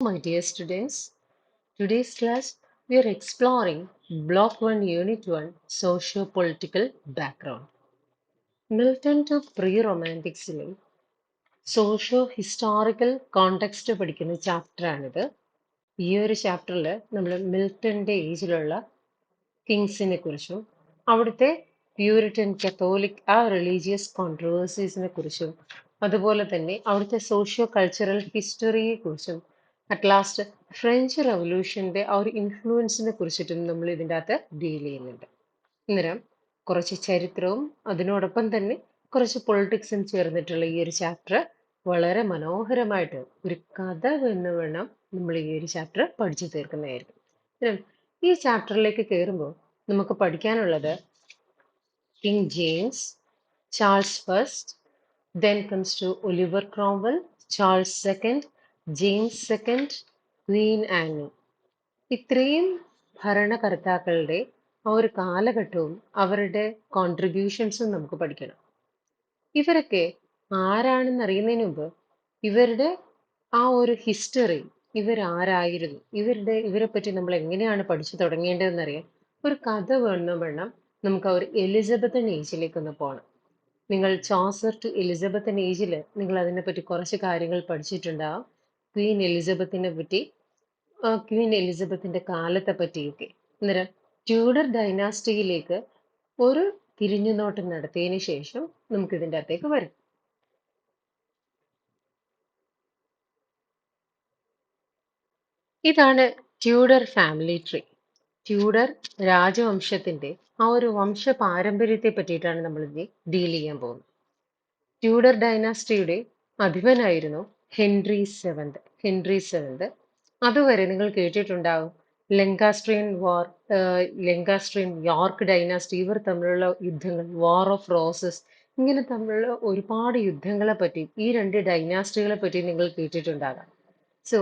My dear students, today's class we are exploring Block 1 Unit 1 Socio-Political Background. Milton to Pre-Romanticsലെ socio historical context പഠിക്കുന്ന ചാപ്റ്ററാണിത്. ഈ ഒരു ചാപ്റ്ററിൽ നമ്മൾ മിൽട്ടന്റെ ഏജിലുള്ള കിങ്സിനെ കുറിച്ചും അവിടുത്തെ പ്യൂരിറ്റൻ കത്തോലിക് റിലീജിയസ് കോൺട്രവേഴ്സീസിനെ കുറിച്ചും അതുപോലെ തന്നെ അവിടുത്തെ സോഷ്യോ കൾച്ചറൽ ഹിസ്റ്ററിയെ കുറിച്ചും അറ്റ് ലാസ്റ്റ് ഫ്രഞ്ച് റവല്യൂഷന്റെ ഒരു ഇൻഫ്ലുവൻസിനെ കുറിച്ചിട്ടും നമ്മൾ ഇതിൻ്റെ അകത്ത് ഡീൽ ചെയ്യുന്നുണ്ട്. അന്നേരം കുറച്ച് ചരിത്രവും അതിനോടൊപ്പം തന്നെ കുറച്ച് പൊളിറ്റിക്സും ചേർന്നിട്ടുള്ള ഈ ഒരു ചാപ്റ്റർ വളരെ മനോഹരമായിട്ട് ഒരു കഥ എന്ന് വേണം നമ്മൾ ഈ ഒരു ചാപ്റ്റർ പഠിച്ചു തീർക്കുന്നതായിരിക്കും. ഈ ചാപ്റ്ററിലേക്ക് കയറുമ്പോൾ നമുക്ക് പഠിക്കാനുള്ളത് king James, Charles first, then comes to Oliver Cromwell, Charles II, James second, Queen Annie. ഇത്രയും ഭരണകർത്താക്കളുടെ ആ ഒരു കാലഘട്ടവും അവരുടെ കോൺട്രിബ്യൂഷൻസും നമുക്ക് പഠിക്കണം. ഇവരൊക്കെ ആരാണെന്ന് അറിയുന്നതിന് മുമ്പ് ഇവരുടെ ആ ഒരു ഹിസ്റ്ററി, ഇവരാരായിരുന്നു, ഇവരെ പറ്റി നമ്മൾ എങ്ങനെയാണ് പഠിച്ചു തുടങ്ങേണ്ടതെന്നറിയാൻ ഒരു കഥ വേണം നമുക്ക് ആ ഒരു എലിസബത്തൻ ഏജിലേക്കൊന്ന് പോകണം. നിങ്ങൾ ചോസർ ടു എലിസബത്തൻ ഏജിൽ നിങ്ങൾ അതിനെപ്പറ്റി കുറച്ച് കാര്യങ്ങൾ പഠിച്ചിട്ടുണ്ടാവും. ക്വീൻ എലിസബത്തിനെ പറ്റി, ക്വീൻ എലിസബത്തിന്റെ കാലത്തെ പറ്റിയൊക്കെ. അന്നേരം ട്യൂഡർ ഡൈനാസ്റ്റിയിലേക്ക് ഒരു തിരിഞ്ഞുനോട്ടം നടത്തിയതിന് ശേഷം നമുക്ക് ഇതിൻ്റെ അകത്തേക്ക് വരാം. ഇതാണ് ട്യൂഡർ ഫാമിലി ട്രീ. ട്യൂഡർ രാജവംശത്തിന്റെ ആ ഒരു വംശ പാരമ്പര്യത്തെ പറ്റിയിട്ടാണ് നമ്മൾ ഇനി ഡീൽ ചെയ്യാൻ പോകുന്നത്. ട്യൂഡർ ഡൈനാസ്റ്റിയുടെ അധിപനായിരുന്നു ഹെൻറി സെവന്ത്. അതുവരെ നിങ്ങൾ കേട്ടിട്ടുണ്ടാവും ലെങ്കാസ്ട്രിയൻ യോർക്ക് ഡൈനാസ്റ്റി, ഇവർ തമ്മിലുള്ള യുദ്ധങ്ങൾ, വാർ ഓഫ് റോസസ്, ഇങ്ങനെ തമ്മിലുള്ള ഒരുപാട് യുദ്ധങ്ങളെ പറ്റി, ഈ രണ്ട് ഡൈനാസ്റ്റികളെ പറ്റി നിങ്ങൾ കേട്ടിട്ടുണ്ടാകാം. സോ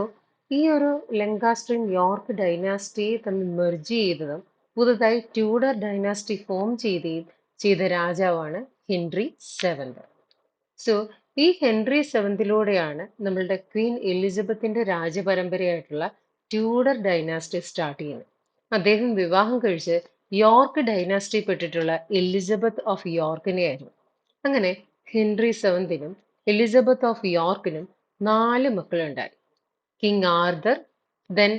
ഈ ഒരു ലെങ്കാസ്ട്രിയൻ യോർക്ക് ഡൈനാസ്റ്റി തമ്മിൽ മെർജ് ചെയ്തതും പുതുതായി ട്യൂഡർ ഡൈനാസ്റ്റി ഫോം ചെയ്ത രാജാവാണ് ഹെൻറി 7. സോ ഈ ഹെൻറി 7 നമ്മളുടെ ക്വീൻ എലിസബത്തിന്റെ രാജപരമ്പരയായിട്ടുള്ള ട്യൂഡർ ഡൈനാസ്റ്റി സ്റ്റാർട്ട് ചെയ്യുന്നത്. അദ്ദേഹം വിവാഹം കഴിച്ച് യോർക്ക് ഡൈനാസ്റ്റി പെട്ടിട്ടുള്ള എലിസബത്ത് ഓഫ് യോർക്കിനെ ആയിരുന്നു. അങ്ങനെ ഹെൻറി 7 എലിസബത്ത് ഓഫ് യോർക്കിനും 4 മക്കളുണ്ടായി. King Arthur, then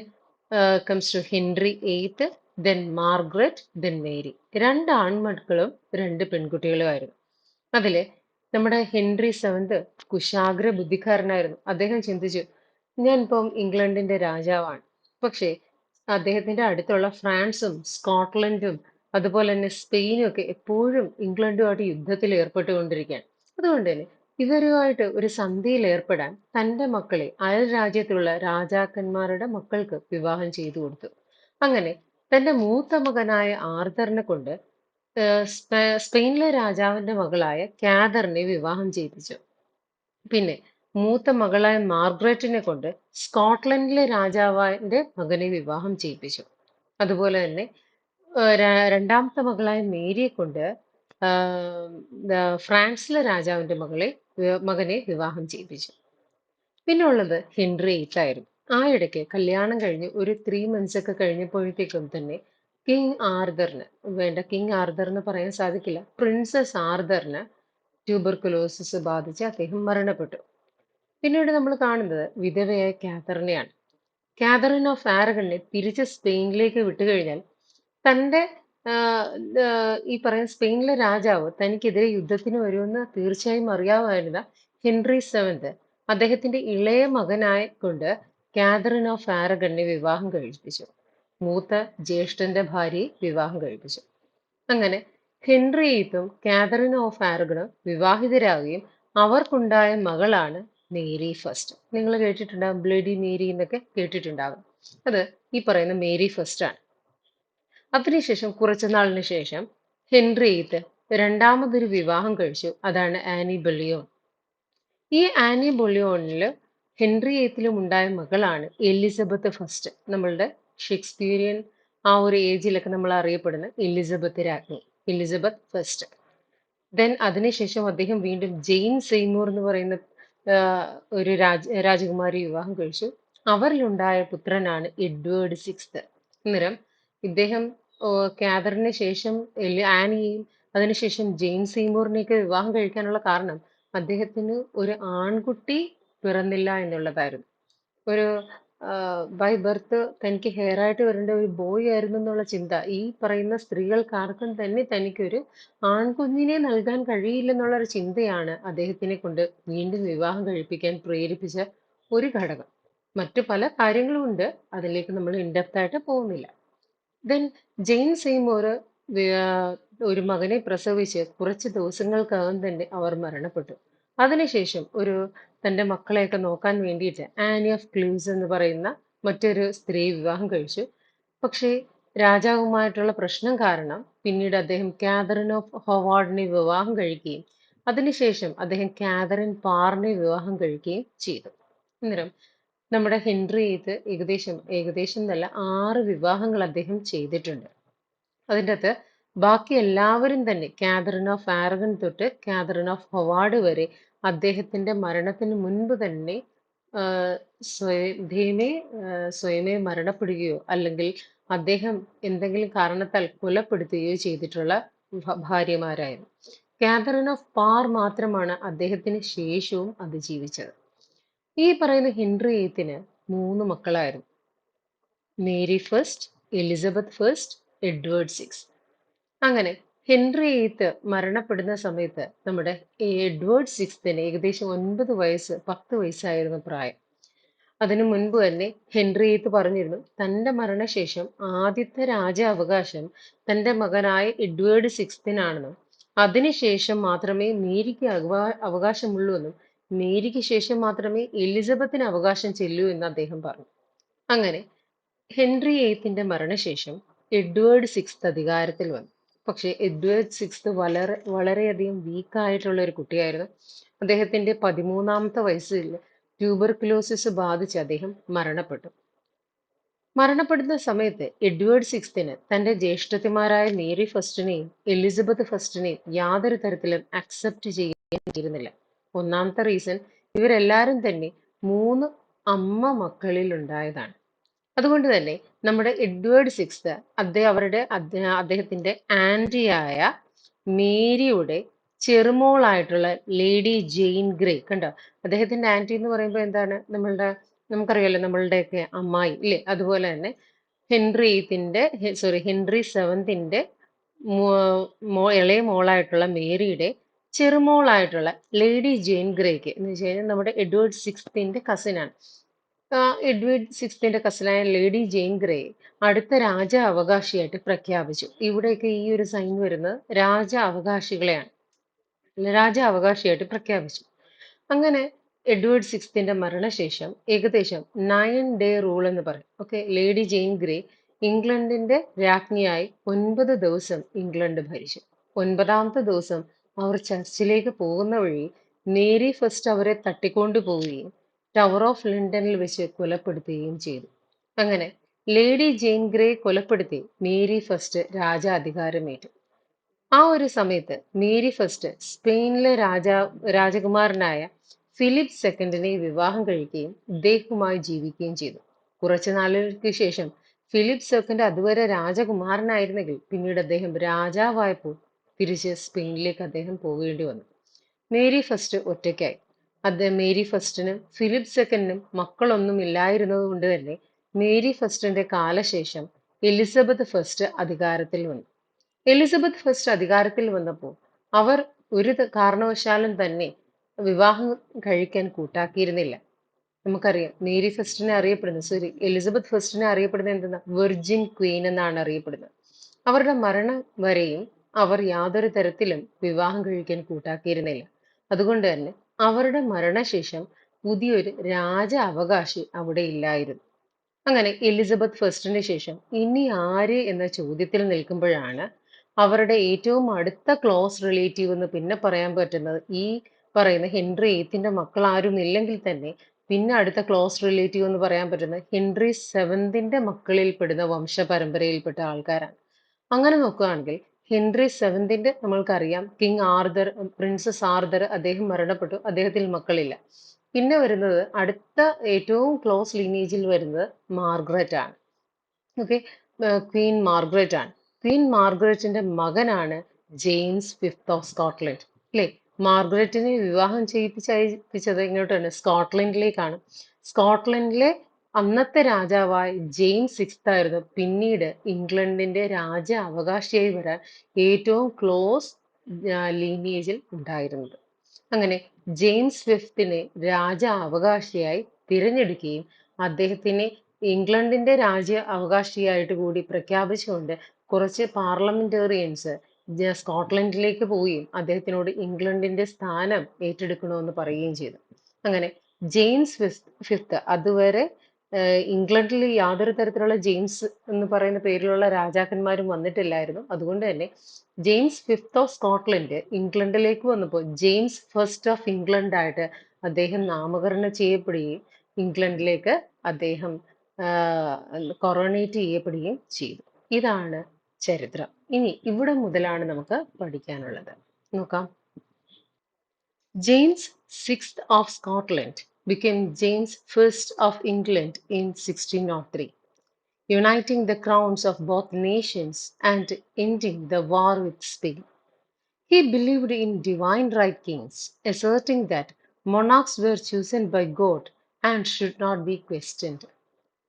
comes to Henry 8, then Margaret, then Mary. 2 ആൺമക്കളും 2 പെൺകുട്ടികളുമായിരുന്നു. അതില് നമ്മുടെ ഹെൻറി 7 കുശാഗ്ര ബുദ്ധിക്കാരനായിരുന്നു. അദ്ദേഹം ചിന്തിച്ചു, ഞാനിപ്പം ഇംഗ്ലണ്ടിന്റെ രാജാവാണ്, പക്ഷേ അദ്ദേഹത്തിന്റെ അടുത്തുള്ള ഫ്രാൻസും സ്കോട്ട്ലൻഡും അതുപോലെ തന്നെ സ്പെയിനും ഒക്കെ എപ്പോഴും ഇംഗ്ലണ്ടുമായിട്ട് യുദ്ധത്തിൽ ഏർപ്പെട്ടുകൊണ്ടിരിക്കുകയാണ്. അതുകൊണ്ട് തന്നെ ഇവരുമായിട്ട് ഒരു സന്ധിയിൽ ഏർപ്പെടാൻ തന്റെ മക്കളെ അയൽ രാജ്യത്തുള്ള രാജാക്കന്മാരുടെ മക്കൾക്ക് വിവാഹം ചെയ്തു കൊടുത്തു. അങ്ങനെ തന്റെ മൂത്ത മകനായ ആർതറിനെ കൊണ്ട് സ്പെയിനിലെ രാജാവിന്റെ മകളായ കാതറിനെ വിവാഹം ചെയ്യിപ്പിച്ചു. പിന്നെ മൂത്ത മകളായ മാർഗരറ്റിനെ കൊണ്ട് സ്കോട്ട്ലൻഡിലെ രാജാവിന്റെ മകനെ വിവാഹം ചെയ്യിപ്പിച്ചു. അതുപോലെ തന്നെ രണ്ടാമത്തെ മകളായ മേരിയെ കൊണ്ട് ഫ്രാൻസിലെ രാജാവിന്റെ മകനെ വിവാഹം ചെയ്യിപ്പിച്ചു. പിന്നെ ഉള്ളത് ഹെൻറി 8 ആയിരുന്നു. ആ ഇടയ്ക്ക് കല്യാണം കഴിഞ്ഞ് ഒരു 3 months ഒക്കെ കഴിഞ്ഞപ്പോഴത്തേക്കും തന്നെ കിങ് ആർതർ എന്ന് പറയാൻ സാധിക്കില്ല, പ്രിൻസസ് ആർതറിന് ട്യൂബർകുലോസിസ് ബാധിച്ച് അദ്ദേഹം മരണപ്പെട്ടു. പിന്നീട് നമ്മൾ കാണുന്നത് വിധവയായ കാതറിനെയാണ്. കാതറിൻ ഓഫ് ആരഗണിനെ തിരിച്ച് സ്പെയിനിലേക്ക് വിട്ടുകഴിഞ്ഞാൽ തൻ്റെ ഈ പറയുന്ന സ്പെയിനിലെ രാജാവ് തനിക്കെതിരെ യുദ്ധത്തിന് വരുമെന്ന് തീർച്ചയായും അറിയാമായിരുന്ന ഹെൻറി 7 അദ്ദേഹത്തിന്റെ ഇളയ മകനായ കൊണ്ട് കാതറിൻ ഓഫ് ആരഗണിനെ വിവാഹം കഴിപ്പിച്ചു. മൂത്ത ജ്യേഷ്ഠന്റെ ഭാര്യയെ വിവാഹം കഴിപ്പിച്ചു. അങ്ങനെ ഹെൻറി 8 കാതറിൻ ഓഫ് ആരഗണും വിവാഹിതരാകുകയും അവർക്കുണ്ടായ മകളാണ് മേരി ഫസ്റ്റ്. നിങ്ങൾ കേട്ടിട്ടുണ്ടാകും, ബ്ലഡി മേരി എന്നൊക്കെ കേട്ടിട്ടുണ്ടാകും. അത് ഈ പറയുന്ന മേരി ഫസ്റ്റ് ആണ്. അതിനുശേഷം കുറച്ചു നാളിന് ശേഷം ഹെൻറി 8 രണ്ടാമതൊരു വിവാഹം കഴിച്ചു. അതാണ് ആനി ബൊളിയോൺ. ഈ ആനി ബൊളിയോണില് ഹെൻറി 8 ഉണ്ടായ മകളാണ് എലിസബത്ത് ഫസ്റ്റ്. നമ്മളുടെ ഷേക്സ്പിയറിയൻ ആ ഒരു ഏജിലൊക്കെ നമ്മൾ അറിയപ്പെടുന്ന എലിസബത്ത് രാജ്ഞി, എലിസബത്ത് ഫസ്റ്റ്. ദെൻ അതിനുശേഷം അദ്ദേഹം വീണ്ടും ജെയിൻ സെയ്മൂർ എന്ന് പറയുന്ന ഒരു രാജകുമാരി വിവാഹം കഴിച്ചു. അവരിലുണ്ടായ പുത്രനാണ് എഡ്വേർഡ് സിക്സ്ത്. അന്നേരം ഇദ്ദേഹം കാതറിന് ശേഷം ആനിയെയും അതിനുശേഷം ജെയിൻ സീമൂറിനെയൊക്കെ വിവാഹം കഴിക്കാനുള്ള കാരണം അദ്ദേഹത്തിന് ഒരു ആൺകുട്ടി പിറന്നില്ല എന്നുള്ളതായിരുന്നു. ഒരു ബൈ ബർത്ത് തനിക്ക് ഹെയർ ആയിട്ട് വരേണ്ട ഒരു ബോയ് ആയിരുന്നു എന്നുള്ള ചിന്ത ഈ പറയുന്ന സ്ത്രീകൾക്കാർക്കും തന്നെ തനിക്കൊരു ആൺകുഞ്ഞിനെ നൽകാൻ കഴിയില്ലെന്നുള്ള ഒരു ചിന്തയാണ് അദ്ദേഹത്തിനെ കൊണ്ട് വീണ്ടും വിവാഹം കഴിപ്പിക്കാൻ പ്രേരിപ്പിച്ച ഒരു ഘടകം. മറ്റു പല കാര്യങ്ങളുമുണ്ട്. അതിലേക്ക് നമ്മൾ ഇൻഡെപ്ത് ആയിട്ട് പോകുന്നില്ല. ദെൻ ജെയിൻ സെയ്മൂർ ഒരു മകനെ പ്രസവിച്ച് കുറച്ച് ദിവസങ്ങൾക്കകം തന്നെ അവർ മരണപ്പെട്ടു. അതിനുശേഷം തന്റെ മക്കളെയൊക്കെ നോക്കാൻ വേണ്ടിയിട്ട് ആനി ഓഫ് ക്ലൂസ് എന്ന് പറയുന്ന മറ്റൊരു സ്ത്രീ വിവാഹം കഴിച്ചു. പക്ഷേ രാജാവുമായിട്ടുള്ള പ്രശ്നം കാരണം പിന്നീട് അദ്ദേഹം കാതറിൻ ഓഫ് ഹൊവാർഡിനെ വിവാഹം കഴിക്കുകയും അതിനുശേഷം അദ്ദേഹം കാതറിൻ പാറിനെ വിവാഹം കഴിക്കുകയും ചെയ്തു. അന്നേരം നമ്മുടെ ഹെൻറി ഇത് ഏകദേശം എന്നല്ല 6 വിവാഹങ്ങൾ അദ്ദേഹം ചെയ്തിട്ടുണ്ട്. അതിൻ്റെ അകത്ത് ബാക്കി എല്ലാവരും തന്നെ കാതറിൻ ഓഫ് ആരഗൺ തൊട്ട് കാതറിൻ ഓഫ് ഹൊവാർഡ് വരെ അദ്ദേഹത്തിന്റെ മരണത്തിന് മുൻപ് തന്നെ ആഹ് സ്വയമേ സ്വയമേ മരണപ്പെടുകയോ അല്ലെങ്കിൽ അദ്ദേഹം എന്തെങ്കിലും കാരണത്താൽ കൊലപ്പെടുത്തുകയോ ചെയ്തിട്ടുള്ള ഭാര്യമാരായിരുന്നു. കാതറിൻ ഓഫ് പാർ മാത്രമാണ് അദ്ദേഹത്തിന് ശേഷവും അതിജീവിച്ചത്. ഈ പറയുന്ന ഹെൻറി എയ്ത്തിന് 3 മക്കളായിരുന്നു. Mary first, Elizabeth first, Edward six. അങ്ങനെ ഹെൻറി എയ്ത്ത് മരണപ്പെടുന്ന സമയത്ത് നമ്മുടെ എഡ്വേർഡ് സിക്സ്തിന് ഏകദേശം 10 വയസ്സായിരുന്നു പ്രായം. അതിനു മുൻപ് തന്നെ ഹെൻറി എയ്ത്ത് പറഞ്ഞിരുന്നു തന്റെ മരണശേഷം ആദ്യത്തെ രാജാവകാശം തന്റെ മകനായ എഡ്വേർഡ് സിക്സ്തിനാണെന്നും അതിനുശേഷം മാത്രമേ മേരിക്ക് അവകാശമുള്ളൂ എന്നും മേരിക്ക് ശേഷം മാത്രമേ എലിസബത്തിന് അവകാശം ചെല്ലൂ എന്ന് അദ്ദേഹം പറഞ്ഞു. അങ്ങനെ ഹെൻറി എയ്ത്തിന്റെ മരണശേഷം എഡ്വേർഡ് സിക്സ്ത് അധികാരത്തിൽ വന്നു. പക്ഷേ എഡ്വേർഡ് സിക്സ്ത് വളരെയധികം വീക്കായിട്ടുള്ള ഒരു കുട്ടിയായിരുന്നു. അദ്ദേഹത്തിന്റെ 13ാമത്തെ വയസ്സിൽ ട്യൂബർകുലോസിസ് ബാധിച്ച് അദ്ദേഹം മരണപ്പെട്ടു. മരണപ്പെടുന്ന സമയത്ത് എഡ്വേർഡ് സിക്സ്തിന് തന്റെ ജ്യേഷ്ഠത്തിമാരായ മേരി ഫസ്റ്റിനെയും എലിസബത്ത് ഫസ്റ്റിനെയും യാതൊരു തരത്തിലും അക്സെപ്റ്റ് ചെയ്യാൻ പറ്റിയിരുന്നില്ല. ഒന്നാമത്തെ റീസൺ ഇവരെല്ലാരും തന്നെ 3 അമ്മ മക്കളിൽ ഉണ്ടായതാണ്. അതുകൊണ്ട് തന്നെ നമ്മുടെ എഡ്വേർഡ് സിക്സ്ത് അദ്ദേഹത്തിന്റെ ആന്റിയായ മേരിയുടെ ചെറുമോളായിട്ടുള്ള ലേഡി ജെയിൻ ഗ്രേ കണ്ടോ. അദ്ദേഹത്തിന്റെ ആന്റി എന്ന് പറയുമ്പോൾ എന്താണ് നമുക്കറിയാലോ നമ്മളുടെയൊക്കെ അമ്മായി ഇല്ലേ. അതുപോലെ തന്നെ ഹെൻറി സെവന്തിന്റെ ഇളയ മോളായിട്ടുള്ള മേരിയുടെ ചെറുമോളായിട്ടുള്ള ലേഡി ജെയിൻ ഗ്രേക്ക് എന്ന് വെച്ച് കഴിഞ്ഞാൽ നമ്മുടെ എഡ്വേർഡ് സിക്സ്തിന്റെ കസിനാണ്. എഡ്വേർഡ് സിക്സ്തിന്റെ കസിനായ ലേഡി ജെയിൻ ഗ്രേ അടുത്ത രാജ അവകാശിയായിട്ട് പ്രഖ്യാപിച്ചു. ഇവിടെയൊക്കെ ഈ ഒരു സൈൻ വരുന്നത് രാജ അവകാശിയായിട്ട് പ്രഖ്യാപിച്ചു. അങ്ങനെ എഡ്വേർഡ് സിക്സ്തിന്റെ മരണശേഷം ഏകദേശം 9 ഡേ റൂൾ എന്ന് പറയും. ഓക്കെ, ലേഡി ജെയിൻ ഗ്രേ ഇംഗ്ലണ്ടിന്റെ രാജ്ഞിയായി 9 ദിവസം ഇംഗ്ലണ്ട് ഭരിച്ചു. 9ാമത്തെ ദിവസം അവർ ചർച്ചിലേക്ക് പോകുന്ന വഴി മേരി ഫസ്റ്റ് അവരെ തട്ടിക്കൊണ്ടു പോവുകയും ടവർ ഓഫ് ലണ്ടനിൽ വെച്ച് കൊലപ്പെടുത്തുകയും ചെയ്തു. അങ്ങനെ ലേഡി ജെയിൻ ഗ്രേ കൊലപ്പെടുത്തി മേരി ഫസ്റ്റ് രാജാധികാരമേറ്റു. ആ ഒരു സമയത്ത് മേരി ഫസ്റ്റ് സ്പെയിനിലെ രാജകുമാരനായ ഫിലിപ്പ് സെക്കൻഡിനെ വിവാഹം കഴിക്കുകയും ഇദ്ദേഹവുമായി ജീവിക്കുകയും ചെയ്തു. കുറച്ചു നാളുകൾക്ക് ശേഷം ഫിലിപ്പ് സെക്കൻഡ് അതുവരെ രാജകുമാരനായിരുന്നെങ്കിൽ പിന്നീട് അദ്ദേഹം രാജാവായപ്പോൾ തിരിച്ച് സ്പെയിനിലേക്ക് അദ്ദേഹം പോകേണ്ടി വന്നു. മേരി ഫസ്റ്റ് ഒറ്റയ്ക്കായി. മേരി ഫസ്റ്റിനും ഫിലിപ്പ് സെക്കൻഡിനും മക്കളൊന്നും ഇല്ലായിരുന്നത് കൊണ്ട് തന്നെ മേരി ഫസ്റ്റിന്റെ കാലശേഷം എലിസബത്ത് ഫസ്റ്റ് അധികാരത്തിൽ വന്നു. എലിസബത്ത് ഫസ്റ്റ് അധികാരത്തിൽ വന്നപ്പോൾ അവർ ഒരു കാരണവശാലും തന്നെ വിവാഹം കഴിക്കാൻ കൂട്ടാക്കിയിരുന്നില്ല. നമുക്കറിയാം എലിസബത്ത് ഫസ്റ്റിനെ അറിയപ്പെടുന്നത് എന്തെന്നാ, വെർജിൻ ക്വീൻ എന്നാണ് അറിയപ്പെടുന്നത്. അവരുടെ മരണം വരെയും അവർ യാതൊരു തരത്തിലും വിവാഹം കഴിക്കാൻ കൂട്ടാക്കിയിരുന്നില്ല. അതുകൊണ്ട് തന്നെ അവരുടെ മരണശേഷം പുതിയൊരു രാജ അവകാശി അവിടെ ഇല്ലായിരുന്നു. അങ്ങനെ എലിസബത്ത് ഫസ്റ്റിന് ശേഷം ഇനി ആര് എന്ന ചോദ്യത്തിൽ നിൽക്കുമ്പോഴാണ് അവരുടെ ഏറ്റവും അടുത്ത ക്ലോസ് റിലേറ്റീവ് എന്ന് പിന്നെ പറയാൻ പറ്റുന്നത് ഈ പറയുന്ന ഹെൻറി എയ്ത്തിന്റെ മക്കൾ ആരും ഇല്ലെങ്കിൽ തന്നെ പിന്നെ അടുത്ത ക്ലോസ് റിലേറ്റീവ് എന്ന് പറയാൻ പറ്റുന്നത് ഹെൻറി സെവന്തിന്റെ മക്കളിൽ പെടുന്ന വംശപരമ്പരയിൽപ്പെട്ട ആൾക്കാരാണ്. അങ്ങനെ നോക്കുകയാണെങ്കിൽ ഹെൻറി സെവന്തിന്റെ നമ്മൾക്കറിയാം പ്രിൻസസ് ആർതർ അദ്ദേഹം മരണപ്പെട്ടു, അദ്ദേഹത്തിൽ മക്കളില്ല. പിന്നെ വരുന്നത് അടുത്ത ഏറ്റവും ക്ലോസ് ലീനേജിൽ വരുന്നത് മാർഗരറ്റ് ആണ്. ഓക്കെ, ക്വീൻ മാർഗരറ്റ് ആണ്. ക്വീൻ മാർഗരറ്റിന്റെ മകനാണ് ജെയിംസ് ഫിഫ്ത് ഓഫ് സ്കോട്ട്ലൻഡ്. അല്ലേ? മാർഗരറ്റിനെ വിവാഹം ചെയ്യിപ്പിച്ചത് ഇങ്ങോട്ടാണ്, സ്കോട്ട്ലൻഡിലേക്കാണ്. സ്കോട്ട്ലൻഡിലെ അന്നത്തെ രാജാവായ ജെയിംസ് സിക്സ്ത് ആയിരുന്നു പിന്നീട് ഇംഗ്ലണ്ടിന്റെ രാജ അവകാശിയായി വരാൻ ഏറ്റവും ക്ലോസ് ലീനിയേജിൽ ഉണ്ടായിരുന്നത്. അങ്ങനെ ജെയിംസ് ഫിഫ്തിനെ രാജ അവകാശിയായി തിരഞ്ഞെടുക്കുകയും അദ്ദേഹത്തിനെ ഇംഗ്ലണ്ടിന്റെ രാജ്യ അവകാശിയായിട്ട് കൂടി പ്രഖ്യാപിച്ചുകൊണ്ട് കുറച്ച് പാർലമെന്റേറിയൻസ് സ്കോട്ട്ലൻഡിലേക്ക് പോവുകയും അദ്ദേഹത്തിനോട് ഇംഗ്ലണ്ടിന്റെ സ്ഥാനം ഏറ്റെടുക്കണമെന്ന് പറയുകയും ചെയ്തു. അങ്ങനെ ജെയിംസ് ഫിഫ്ത് അതുവരെ ഇംഗ്ലണ്ടിൽ യാതൊരു തരത്തിലുള്ള ജെയിംസ് എന്ന് പറയുന്ന പേരിലുള്ള രാജാക്കന്മാരും വന്നിട്ടില്ലായിരുന്നു. അതുകൊണ്ട് തന്നെ ജെയിംസ് ഫിഫ്ത് ഓഫ് സ്കോട്ട്ലൻഡ് ഇംഗ്ലണ്ടിലേക്ക് വന്നപ്പോൾ ജെയിംസ് ഫസ്റ്റ് ഓഫ് ഇംഗ്ലണ്ട് ആയിട്ട് അദ്ദേഹം നാമകരണം ചെയ്യപ്പെടുകയും ഇംഗ്ലണ്ടിലേക്ക് അദ്ദേഹം കൊറോണേറ്റ് ചെയ്യപ്പെടുകയും ചെയ്തു. ഇതാണ് ചരിത്രം. ഇനി ഇവിടെ മുതലാണ് നമുക്ക് പഠിക്കാനുള്ളത്. നോക്കാം. James VI of Scotland became James I of England in 1603, uniting the crowns of both nations and ending the war with Spain. He believed in divine right kings, asserting that monarchs were chosen by God and should not be questioned.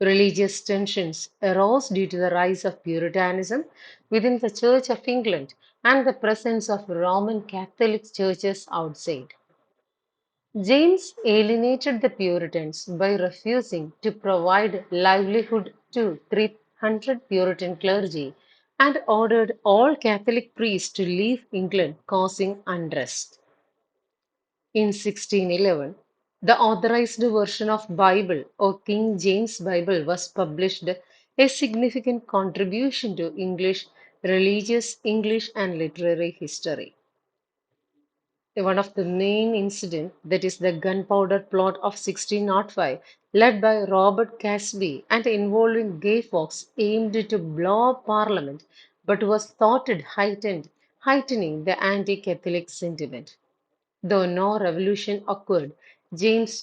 Religious tensions arose due to the rise of Puritanism within the Church of England and the presence of Roman Catholic churches outside. James alienated the Puritans by refusing to provide livelihood to 300 Puritan clergy and ordered all Catholic priests to leave England, causing unrest. In 1611, the authorized version of Bible or King James Bible was published, a significant contribution to English religious, English and literary history. One of the main incidents, that is the gunpowder plot of 1605, led by Robert Casby and involving Guy Fawkes, aimed to blow up Parliament, but was thwarted, heightening the anti-Catholic sentiment. Though no revolution occurred, James'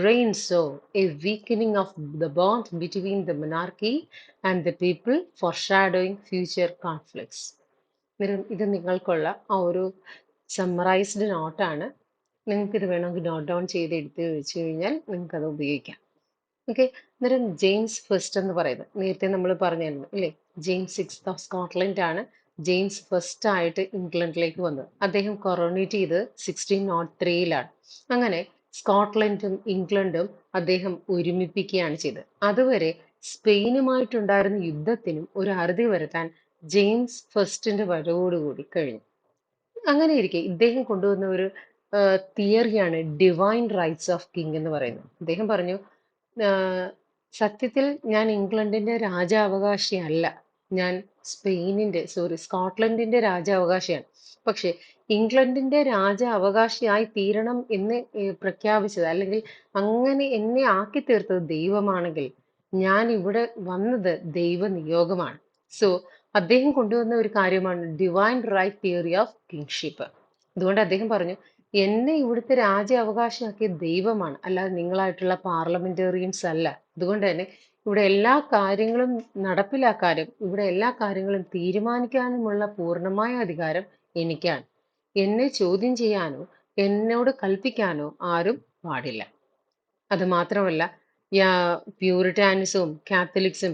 reign saw a weakening of the bond between the monarchy and the people, foreshadowing future conflicts. ഇത് നിങ്ങൾക്കുള്ള ആ ഒരു summarised നോട്ടാണ്. നിങ്ങൾക്ക് ഇത് വേണമെങ്കിൽ note down ചെയ്ത് എടുത്ത് വെച്ച് കഴിഞ്ഞാൽ നിങ്ങൾക്ക് അത് ഉപയോഗിക്കാം. ഓക്കെ, അന്നേരം ജെയിംസ് ഫസ്റ്റ് എന്ന് പറയുന്നത് നേരത്തെ നമ്മൾ പറഞ്ഞിരുന്നു അല്ലേ, ജെയിംസ് സിക്സ്ത് ഓഫ് സ്കോട്ട്ലൻഡ് ആണ് ജെയിംസ് ഫസ്റ്റ് ആയിട്ട് ഇംഗ്ലണ്ടിലേക്ക് വന്നത്. അദ്ദേഹം കൊറോണേറ്റ് ചെയ്ത് 1603-ലാണ്. അങ്ങനെ സ്കോട്ട്ലൻഡും ഇംഗ്ലണ്ടും അദ്ദേഹം ഒരുമിപ്പിക്കുകയാണ് ചെയ്തത്. അതുവരെ സ്പെയിനുമായിട്ടുണ്ടായിരുന്ന യുദ്ധത്തിനും ഒരു അറുതി വരുത്താൻ ജെയിംസ് ഫസ്റ്റിന്റെ വരവോടുകൂടി കഴിഞ്ഞു. അങ്ങനെ ഇരിക്കെ ഇദ്ദേഹം കൊണ്ടുവന്ന ഒരു തിയറിയാണ് ഡിവൈൻ റൈറ്റ്സ് ഓഫ് കിങ് എന്ന് പറയുന്നത്. അദ്ദേഹം പറഞ്ഞു, സത്യത്തിൽ ഞാൻ ഇംഗ്ലണ്ടിന്റെ രാജാവകാശിയല്ല, ഞാൻ സ്കോട്ട്ലൻഡിന്റെ രാജാവകാശിയാണ്. പക്ഷെ ഇംഗ്ലണ്ടിന്റെ രാജാവകാശിയായി തീരണം എന്ന് പ്രഖ്യാപിച്ചത് അല്ലെങ്കിൽ അങ്ങനെ എന്നെ ആക്കി തീർത്തത് ദൈവമാണെങ്കിൽ ഞാൻ ഇവിടെ വന്നത് ദൈവനിയോഗമാണ്. സോ അദ്ദേഹം കൊണ്ടുവന്ന ഒരു കാര്യമാണ് divine right theory of kingship. അതുകൊണ്ട് അദ്ദേഹം പറഞ്ഞു, എന്നെ ഇവിടുത്തെ രാജ്യാവകാശിയാക്കിയ ദൈവമാണ്, അല്ലാതെ നിങ്ങളായിട്ടുള്ള പാർലമെന്റേറിയൻസ് അല്ല. അതുകൊണ്ട് തന്നെ ഇവിടെ എല്ലാ കാര്യങ്ങളും നടപ്പിലാക്കാനും ഇവിടെ എല്ലാ കാര്യങ്ങളും തീരുമാനിക്കാനുമുള്ള പൂർണ്ണമായ അധികാരം എനിക്കാണ്. എന്നെ ചോദ്യം ചെയ്യാനോ എന്നോട് കൽപ്പിക്കാനോ ആരും പാടില്ല. അത് മാത്രമല്ല, പ്യൂരിറ്റൻസും കാത്തലിക്സും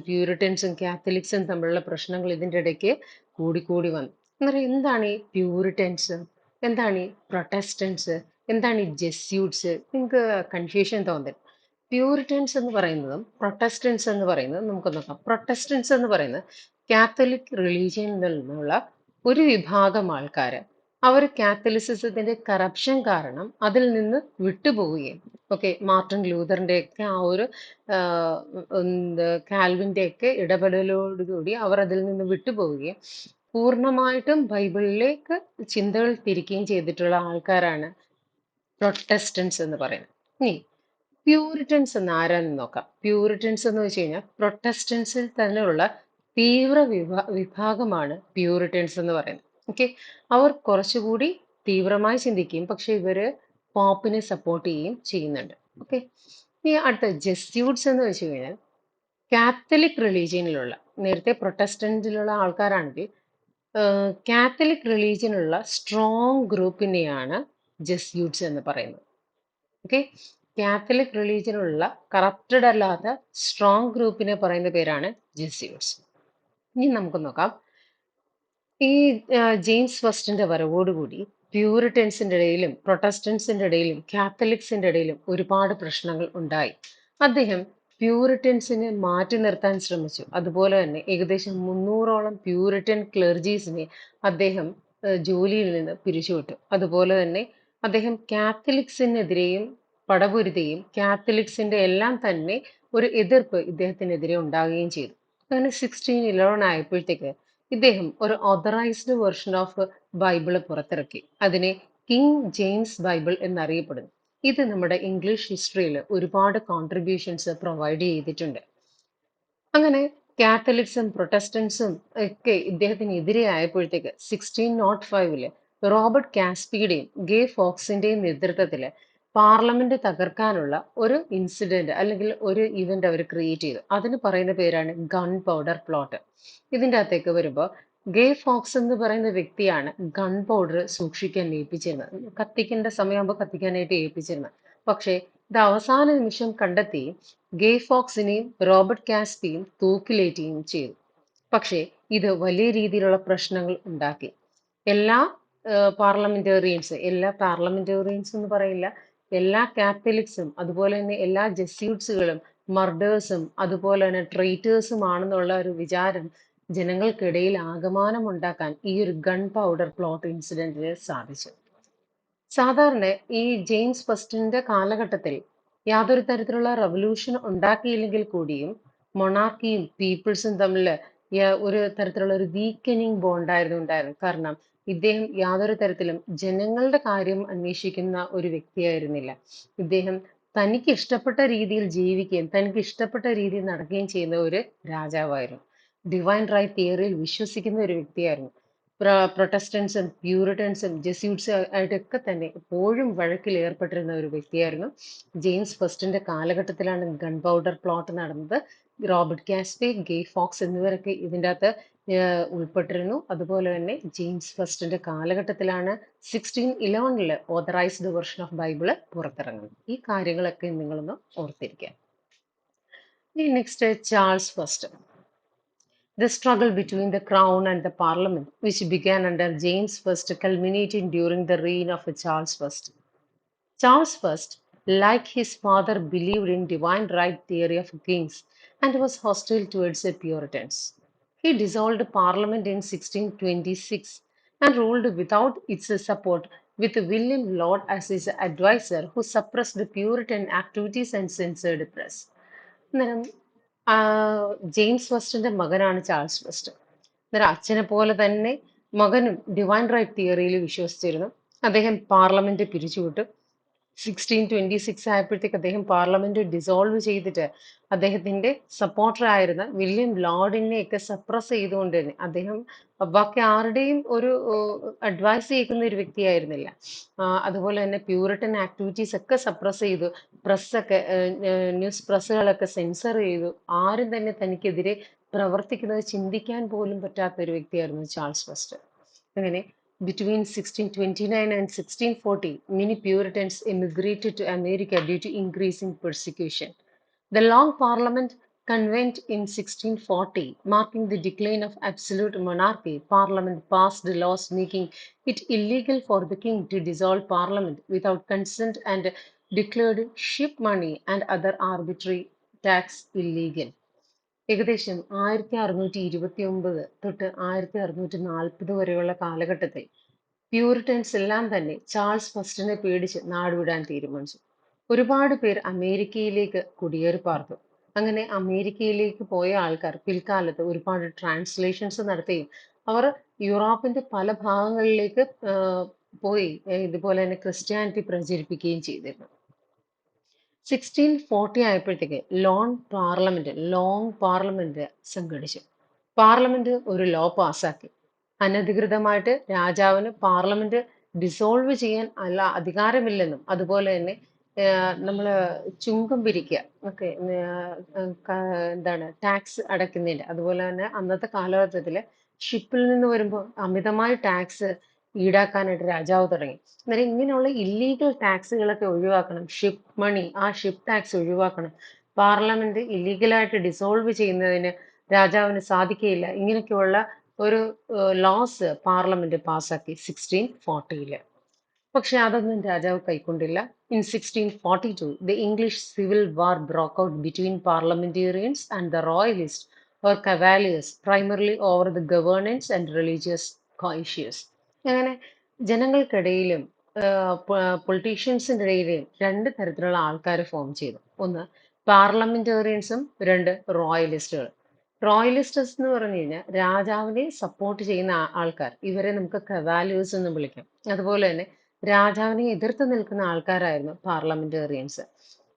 തമ്മിലുള്ള പ്രശ്നങ്ങൾ ഇതിൻ്റെ ഇടയ്ക്ക് കൂടിക്കൂടി വന്നു. അന്നേരം എന്താണ് ഈ പ്യൂരിറ്റൻസ്, എന്താണ് ഈ പ്രൊട്ടസ്റ്റൻസ്, എന്താണ് ഈ ജെസ്യൂട്ട്സ്? നിങ്ങൾക്ക് കൺഫ്യൂഷൻ തോന്നും. പ്യൂരിറ്റൻസ് എന്ന് പറയുന്നതും പ്രൊട്ടസ്റ്റൻസ് എന്ന് പറയുന്നതും നമുക്ക് നോക്കാം. പ്രൊട്ടസ്റ്റൻസ് എന്ന് പറയുന്നത് കാത്തലിക് റിലീജിയനിൽ നിന്നുള്ള ഒരു വിഭാഗം ആൾക്കാർ, അവർ കാത്തലിസിസത്തിന്റെ കറപ്ഷൻ കാരണം അതിൽ നിന്ന് വിട്ടുപോവുകയും, ഓക്കെ, മാർട്ടിൻ ലൂതറിന്റെ ഒക്കെ ആ ഒരു കാൽവിന്റെ ഒക്കെ ഇടപെടലോടുകൂടി അവർ അതിൽ നിന്ന് വിട്ടുപോവുകയും പൂർണ്ണമായിട്ടും ബൈബിളിലേക്ക് ചിന്തകൾ തിരിക്കുകയും ചെയ്തിട്ടുള്ള ആൾക്കാരാണ് പ്രൊട്ടസ്റ്റൻസ് എന്ന് പറയുന്നത്. ഇനി പ്യൂരിറ്റൻസ് എന്ന് ആരാന്ന് നോക്കാം. പ്യൂരിറ്റൻസ് എന്ന് വെച്ച് കഴിഞ്ഞാൽ പ്രൊട്ടസ്റ്റൻസിൽ തന്നെയുള്ള തീവ്ര വിഭാഗമാണ് പ്യൂരിറ്റൻസ് എന്ന് പറയുന്നത്. ഓക്കെ, അവർ കുറച്ചുകൂടി തീവ്രമായി ചിന്തിക്കുകയും പക്ഷെ ഇവര് പോപ്പിനെ സപ്പോർട്ട് ചെയ്യുകയും ചെയ്യുന്നുണ്ട്. ഓക്കെ. ഇനി അടുത്ത ജെസ്യൂട്ട്സ് എന്ന് വെച്ച് കഴിഞ്ഞാൽ കാത്തലിക് റിലീജിയനിലുള്ള, നേരത്തെ പ്രൊട്ടസ്റ്റന്റിലുള്ള ആൾക്കാരാണെങ്കിൽ കാത്തലിക് റിലീജിയനുള്ള സ്ട്രോങ് ഗ്രൂപ്പിനെയാണ് ജെസ്യൂട്ട്സ് എന്ന് പറയുന്നത്. ഓക്കെ. കാത്തലിക് റിലീജിയനുള്ള കറപ്റ്റഡ് അല്ലാത്ത സ്ട്രോങ് ഗ്രൂപ്പിനെ പറയുന്ന പേരാണ് ജെസ്യൂട്ട്സ്. ഇനി നമുക്ക് നോക്കാം, ഈ ജെയിംസ് ഫസ്റ്റിന്റെ വരവോടുകൂടി പ്യൂരിറ്റൻസിന്റെ ഇടയിലും പ്രൊട്ടസ്റ്റന്റ്സിന്റെ ഇടയിലും കാത്തലിക്സിന്റെ ഇടയിലും ഒരുപാട് പ്രശ്നങ്ങൾ ഉണ്ടായി. അദ്ദേഹം പ്യൂരിറ്റൻസിനെ മാറ്റി നിർത്താൻ ശ്രമിച്ചു. അതുപോലെ തന്നെ ഏകദേശം 300ഓളം പ്യൂരിറ്റൻ ക്ലർജീസിനെ അദ്ദേഹം ജോലിയിൽ നിന്ന് പിരിച്ചുവിട്ടു. അതുപോലെ തന്നെ അദ്ദേഹം കാത്തലിക്സിനെതിരെയും പടപൊരുതുകയും കാത്തലിക്സിന്റെ എല്ലാം തന്നെ ഒരു എതിർപ്പ് ഇദ്ദേഹത്തിനെതിരെ ഉണ്ടാകുകയും ചെയ്തു. അങ്ങനെ 1611 ആയപ്പോഴത്തേക്ക് ഇദ്ദേഹം ഒരു ഓതറൈസ്ഡ് വെർഷൻ ഓഫ് ബൈബിള് പുറത്തിറക്കി. അതിനെ കിങ് ജെയിംസ് ബൈബിൾ എന്നറിയപ്പെടുന്നു. ഇത് നമ്മുടെ ഇംഗ്ലീഷ് ഹിസ്റ്ററിയിൽ ഒരുപാട് കോൺട്രിബ്യൂഷൻസ് പ്രൊവൈഡ് ചെയ്തിട്ടുണ്ട്. അങ്ങനെ കാത്തലിക്സും പ്രൊട്ടസ്റ്റന്റ്സും ഒക്കെ ഇദ്ദേഹത്തിന് എതിരെ ആയപ്പോഴത്തേക്ക് 1605 റോബർട്ട് കാസ്പിയുടെയും ഗേ ഫോക്സിന്റെയും നേതൃത്വത്തിൽ പാർലമെന്റ് തകർക്കാനുള്ള ഒരു ഇൻസിഡന്റ് അല്ലെങ്കിൽ ഒരു ഇവന്റ് അവർ ക്രിയേറ്റ് ചെയ്തു. അതിന് പറയുന്ന പേരാണ് ഗൺ പൗഡർ പ്ലോട്ട്. ഇതിൻ്റെ അകത്തേക്ക് വരുമ്പോൾ ഗേ ഫോക്സ് എന്ന് പറയുന്ന വ്യക്തിയാണ് ഗൺ പൗഡർ സൂക്ഷിക്കാൻ ഏൽപ്പിച്ചിരുന്നത്. കത്തിക്കേണ്ട സമയമാകുമ്പോൾ കത്തിക്കാനായിട്ട് ഏൽപ്പിച്ചിരുന്നത്. പക്ഷേ ഇത് അവസാന നിമിഷം കണ്ടെത്തി ഗേ ഫോക്സിനെയും റോബർട്ട് കാസ്പിയും തൂക്കിലേറ്റുകയും ചെയ്തു. പക്ഷേ ഇത് വലിയ രീതിയിലുള്ള പ്രശ്നങ്ങൾ ഉണ്ടാക്കി. എല്ലാ പാർലമെന്റേറിയൻസ് എന്ന് പറയില്ല, എല്ലാ കാത്തലിക്സും അതുപോലെ തന്നെ എല്ലാ ജെസ്യൂട്ട്സുകളും മർഡേഴ്സും അതുപോലെ തന്നെ ട്രൈറ്റേഴ്സും ആണെന്നുള്ള ഒരു വിചാരം ജനങ്ങൾക്കിടയിൽ ആകമാനം ഉണ്ടാക്കാൻ ഈ ഒരു ഗൺ പൗഡർ പ്ലോട്ട് ഇൻസിഡന്റിന് സാധിച്ചു. സാധാരണ ഈ ജെയിംസ് ഫസ്റ്റിന്റെ കാലഘട്ടത്തിൽ യാതൊരു തരത്തിലുള്ള റവല്യൂഷൻ ഉണ്ടാക്കിയില്ലെങ്കിൽ കൂടിയും മൊണാർക്കിയും പീപ്പിൾസും തമ്മിൽ ഒരു തരത്തിലുള്ള ഒരു വീക്കനിങ് ബോണ്ടായിരുന്നു ഉണ്ടായിരുന്നത്. കാരണം ഇദ്ദേഹം യാതൊരു തരത്തിലും ജനങ്ങളുടെ കാര്യം അന്വേഷിക്കുന്ന ഒരു വ്യക്തിയായിരുന്നില്ല. ഇദ്ദേഹം തനിക്ക് ഇഷ്ടപ്പെട്ട രീതിയിൽ ജീവിക്കുകയും തനിക്ക് ഇഷ്ടപ്പെട്ട രീതിയിൽ നടക്കുകയും ചെയ്യുന്ന ഒരു രാജാവായിരുന്നു. ഡിവൈൻ റൈറ്റ് തിയറിയിൽ വിശ്വസിക്കുന്ന ഒരു വ്യക്തിയായിരുന്നു. പ്രൊട്ടസ്റ്റന്റ്സും പ്യൂരിറ്റൻസും ജെസ്യൂട്ട്സും ആയിട്ടൊക്കെ തന്നെ എപ്പോഴും വഴക്കിൽ ഏർപ്പെട്ടിരുന്ന ഒരു വ്യക്തിയായിരുന്നു. ജെയിംസ് ഫസ്റ്റിന്റെ കാലഘട്ടത്തിലാണ് ഗൺ പൗഡർ പ്ലോട്ട് നടന്നത്. റോബർട്ട് കാസ്പി, ഗേ ഫോക്സ് എന്നിവരൊക്കെ ഇതിൻ്റെ അകത്ത് ഉൾപ്പെട്ടിരുന്നു. അതുപോലെ തന്നെ ജെയിംസ് ഫസ്റ്റിന്റെ കാലഘട്ടത്തിലാണ് 1611 ഓതറൈസ്ഡ് വെർഷൻ ഓഫ് ബൈബിള് പുറത്തിറങ്ങുന്നത്. ഈ കാര്യങ്ങളൊക്കെ നിങ്ങളൊന്ന് ഓർത്തിരിക്കുക. ഇനി next Charles first. The struggle between the crown and the parliament, which began under James I, culminating during the reign of Charles I. Charles I, like his father, believed in divine right theory of kings and was hostile towards the Puritans. He dissolved Parliament in 1626 and ruled without its support, with William Laud as his advisor, who suppressed the Puritan activities and censored the press. അന്നേരം James ഫസ്റ്റിന്റെ മകനാണ് Charles first. അന്നേരം അച്ഛനെ പോലെ തന്നെ മകനും divine right തിയറിയിൽ വിശ്വസിച്ചിരുന്നു. അദ്ദേഹം പാർലമെന്റ് പിരിച്ചുവിട്ടു. 1626 ആയപ്പോഴത്തേക്ക് അദ്ദേഹം പാർലമെന്റ് ഡിസോൾവ് ചെയ്തിട്ട് അദ്ദേഹത്തിന്റെ സപ്പോർട്ടർ ആയിരുന്ന വില്യം ലോർഡിനെയൊക്കെ സപ്രസ് ചെയ്തുകൊണ്ട് തന്നെ അദ്ദേഹം ബാക്കി ആരുടെയും ഒരു അഡ്വൈസ് കേൾക്കുന്ന ഒരു വ്യക്തിയായിരുന്നില്ല. അതുപോലെ തന്നെ പ്യൂരിറ്റൻ ആക്ടിവിറ്റീസ് ഒക്കെ സപ്രസ് ചെയ്തു. പ്രസ്സൊക്കെ ന്യൂസ് പ്രസ്സുകളൊക്കെ സെൻസർ ചെയ്തു. ആരും തന്നെ തനിക്കെതിരെ പ്രവർത്തിക്കുന്നത് ചിന്തിക്കാൻ പോലും പറ്റാത്ത ഒരു വ്യക്തിയായിരുന്നു ചാൾസ് ഫസ്റ്റ്. അങ്ങനെ between 1629 and 1640, many Puritans emigrated to America due to increasing persecution. The Long Parliament convened in 1640, marking the decline of absolute monarchy. Parliament passed laws making it illegal for the king to dissolve Parliament without consent and declared ship money and other arbitrary tax illegal. ഏകദേശം 1629 തൊട്ട് 1640 വരെയുള്ള കാലഘട്ടത്തിൽ Puritans എല്ലാം തന്നെ Charles ഫസ്റ്റിനെ പേടിച്ച് നാടുവിടാൻ തീരുമാനിച്ചു. ഒരുപാട് പേർ അമേരിക്കയിലേക്ക് കുടിയേറി പാർത്തു. അങ്ങനെ അമേരിക്കയിലേക്ക് പോയ ആൾക്കാർ പിൽക്കാലത്ത് ഒരുപാട് ട്രാൻസ്ലേഷൻസ് നടത്തുകയും അവർ യൂറോപ്പിന്റെ പല ഭാഗങ്ങളിലേക്ക് പോയി ഇതുപോലെ തന്നെ ക്രിസ്ത്യാനിറ്റി പ്രചരിപ്പിക്കുകയും ചെയ്തിരുന്നു. 1640 ആയപ്പോഴത്തേക്ക് ലോങ് പാർലമെന്റ് സംഘടിച്ചു. പാർലമെന്റ് ഒരു ലോ പാസ്സാക്കി. അനധികൃതമായിട്ട് രാജാവിന് പാർലമെന്റ് ഡിസോൾവ് ചെയ്യാൻ അധികാരമില്ലെന്നും അതുപോലെ തന്നെ നമ്മൾ ചുങ്കം പിരിക്കുക ഓക്കെ എന്താണ് ടാക്സ് അടയ്ക്കുന്നതിന്റെ അതുപോലെ തന്നെ അന്നത്തെ കാലഘട്ടത്തിൽ ഷിപ്പിൽ നിന്ന് വരുമ്പോൾ അമിതമായി ടാക്സ് ഈടാക്കാനായിട്ട് രാജാവ് തുടങ്ങി. അന്നേരം ഇങ്ങനെയുള്ള ഇല്ലീഗൽ ടാക്സുകളൊക്കെ ഒഴിവാക്കണം. ഷിപ്പ് മണി ആ ഷിപ്പ് ടാക്സ് ഒഴിവാക്കണം. പാർലമെന്റ് ഇല്ലീഗലായിട്ട് ഡിസോൾവ് ചെയ്യുന്നതിന് രാജാവിന് സാധിക്കുകയില്ല. ഇങ്ങനെയൊക്കെയുള്ള ഒരു ലോസ് പാർലമെന്റ് പാസാക്കി 1640. പക്ഷെ അതൊന്നും രാജാവ് കൈക്കൊണ്ടില്ല. In 1642, the English Civil War broke out between parliamentarians and the royalists or cavaliers, primarily over the governance and religious issues. അങ്ങനെ ജനങ്ങൾക്കിടയിലും പൊളിറ്റീഷ്യൻസിന്റെ ഇടയിലും രണ്ട് തരത്തിലുള്ള ആൾക്കാർ ഫോം ചെയ്തു. ഒന്ന് പാർലമെന്റേറിയൻസും, രണ്ട് റോയലിസ്റ്റുകൾ. റോയലിസ്റ്റ്സ് എന്ന് പറഞ്ഞു കഴിഞ്ഞാൽ രാജാവിനെ സപ്പോർട്ട് ചെയ്യുന്ന ആൾക്കാർ. ഇവരെ നമുക്ക് കവാലിയേഴ്സ് എന്ന് വിളിക്കാം. അതുപോലെ തന്നെ രാജാവിനെ എതിർത്ത് നിൽക്കുന്ന ആൾക്കാരായിരുന്നു പാർലമെന്റേറിയൻസ്.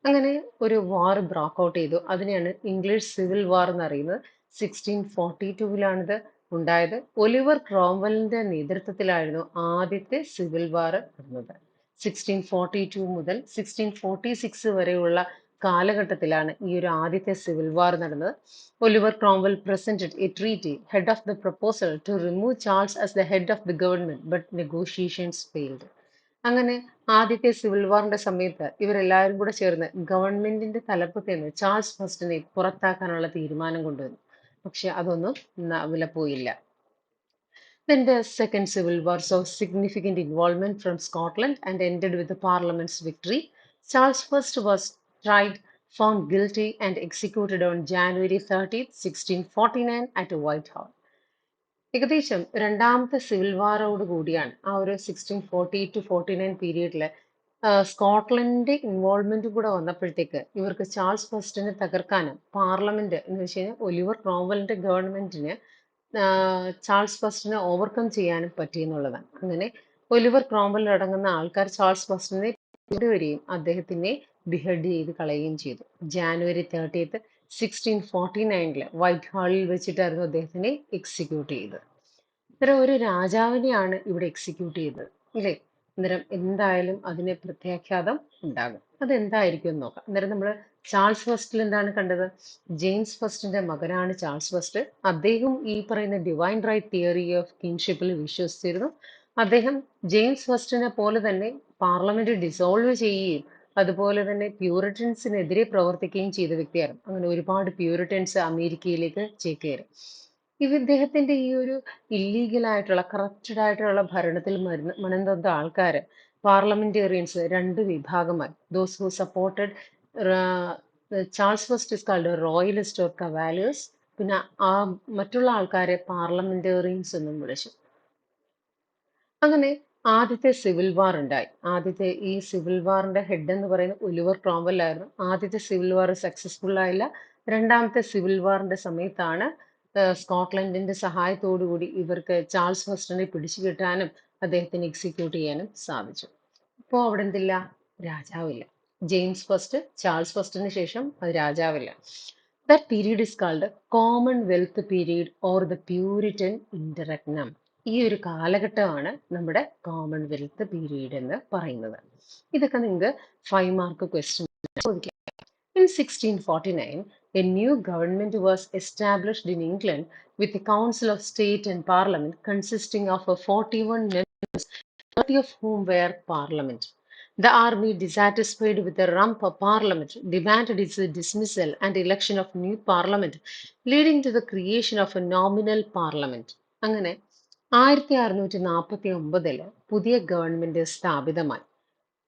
അങ്ങനെ ഒരു വാർ ബ്രോക്ക് ഔട്ട് ചെയ്തു. അതിനെയാണ് ഇംഗ്ലീഷ് സിവിൽ വാർ എന്നറിയുന്നത്. 1642-ലാണിത് ഉണ്ടായത്. ഒലിവർ ക്രോംവെലിന്റെ നേതൃത്വത്തിലായിരുന്നു ആദ്യത്തെ സിവിൽ വാർ നടന്നത്. 1642 മുതൽ 1646 വരെയുള്ള കാലഘട്ടത്തിലാണ് ഈ ഒരു ആദ്യത്തെ സിവിൽ വാർ നടന്നത്. Oliver Cromwell presented a treaty head of the proposal to remove Charles as the head of the government, but negotiations failed. അങ്ങനെ ആദ്യത്തെ സിവിൽ വാറിന്റെ സമയത്ത് ഇവരെല്ലാവരും കൂടെ ചേർന്ന് ഗവൺമെന്റിന്റെ തലപ്പത്തിൽ നിന്ന് ചാൾസ് ഫസ്റ്റിനെ പുറത്താക്കാനുള്ള തീരുമാനം കൊണ്ടുവന്നു. പക്ഷെ അതൊന്നും വിലപ്പോയില്ല. Then the Second Civil War saw significant involvement from Scotland and ended with the Parliament's victory. Charles I was tried, found guilty, and executed on January 30th, 1649 at Whitehall. ഏകദേശം രണ്ടാമത്തെ സിവിൽ വാറോട് കൂടിയാണ് ആ ഒരു 1640-49 പീരീഡില് സ്കോട്ട്ലൻഡിന്റെ involvement കൂടെ വന്നപ്പോഴത്തേക്ക് ഇവർക്ക് Charles ഫസ്റ്റിനെ തകർക്കാനും parliament എന്ന് വെച്ച് കഴിഞ്ഞാൽ ഒലിവർ ക്രോംവെലിന്റെ ഗവൺമെന്റിന് ചാൾസ് ഫസ്റ്റിനെ ഓവർകം ചെയ്യാനും പറ്റിയെന്നുള്ളതാണ്. അങ്ങനെ ഒലിവർ ക്രോംവെൽ അടങ്ങുന്ന ആൾക്കാർ ചാൾസ് ഫസ്റ്റിനെ കൊണ്ടുവരികയും അദ്ദേഹത്തിനെ ബിഹെഡ് ചെയ്ത് കളയുകയും ചെയ്തു. ജാനുവരി 30th 1649 വൈറ്റ് ഹാളിൽ വെച്ചിട്ടായിരുന്നു അദ്ദേഹത്തിനെ എക്സിക്യൂട്ട് ചെയ്തത്. ഇത്തരം ഒരു രാജാവിനെയാണ് ഇവിടെ എക്സിക്യൂട്ട് ചെയ്തത് ഇല്ലേ? അന്നേരം എന്തായാലും അതിന് പ്രത്യാഘാതം ഉണ്ടാകും. അതെന്തായിരിക്കും എന്ന് നോക്കാം. അന്നേരം നമ്മൾ ചാൾസ് ഫസ്റ്റിൽ എന്താണ് കണ്ടത്? ജെയിംസ് ഫസ്റ്റിന്റെ മകനാണ് ചാൾസ് ഫസ്റ്റ്. അദ്ദേഹം ഈ പറയുന്ന ഡിവൈൻ റൈറ്റ് തിയറി ഓഫ് കിങ്ഷിപ്പിൽ വിശ്വസിച്ചിരുന്നു. അദ്ദേഹം ജെയിംസ് ഫസ്റ്റിനെ പോലെ തന്നെ പാർലമെന്റ് ഡിസോൾവ് ചെയ്യുകയും അതുപോലെ തന്നെ പ്യൂരിറ്റൻസിനെതിരെ പ്രവർത്തിക്കുകയും ചെയ്ത വ്യക്തിയായിരുന്നു. അങ്ങനെ ഒരുപാട് പ്യൂരിറ്റൻസ് അമേരിക്കയിലേക്ക് ചേക്കേറി. ഇദ്ദേഹത്തിന്റെ ഈ ഒരു ഇല്ലീഗൽ ആയിട്ടുള്ള കറപ്റ്റഡ് ആയിട്ടുള്ള ഭരണത്തിൽ മണന്തൊണ്ട ആൾക്കാര് പാർലമെന്റേറിയൻസ് രണ്ട് വിഭാഗമായി. Those who supported Charles first is called royalist or cavaliers. പിന്നെ ആ മറ്റുള്ള ആൾക്കാരെ പാർലമെന്റേറിയൻസ് എന്നും വിളിച്ചു. അങ്ങനെ ആദ്യത്തെ സിവിൽ വാർ ഉണ്ടായി. ആദ്യത്തെ ഈ സിവിൽ വാറിന്റെ ഹെഡ് എന്ന് പറയുന്നത് ഒലിവർ ക്രോംവെൽ ആയിരുന്നു. ആദ്യത്തെ സിവിൽ വാർ സക്സസ്ഫുൾ ആയില്ല. രണ്ടാമത്തെ സിവിൽ വാറിന്റെ സമയത്താണ് സ്കോട്ട്ലൻഡിന്റെ സഹായത്തോടു കൂടി ഇവർക്ക് ചാൾസ് ഫസ്റ്റിനെ പിടിച്ചു കിട്ടാനും അദ്ദേഹത്തിന് എക്സിക്യൂട്ട് ചെയ്യാനും സാധിച്ചു. ഇപ്പോൾ അവിടെ എന്തില്ല? രാജാവില്ല. ജെയിംസ് ഫസ്റ്റ്, ചാൾസ് ഫസ്റ്റിന് ശേഷം അത് രാജാവില്ല. That period is called commonwealth period or the puritan interregnum. ഈ ഒരു കാലഘട്ടമാണ് നമ്മുടെ കോമൺവെൽത്ത് പീരീഡ് എന്ന് പറയുന്നത്. ഇതൊക്കെ നിങ്ങൾക്ക് 5 മാർക്ക് ക്വസ്റ്റ്യൻ ചോദിക്കാം. In 1649, a new government was established in England with a council of state and parliament consisting of 41 members, 30 of whom were parliament. The army, dissatisfied with the rump parliament, demanded its dismissal and election of new parliament, leading to the creation of a nominal parliament. അങ്ങനെ 1649 പുതിയ government സ്ഥാപിതമായി.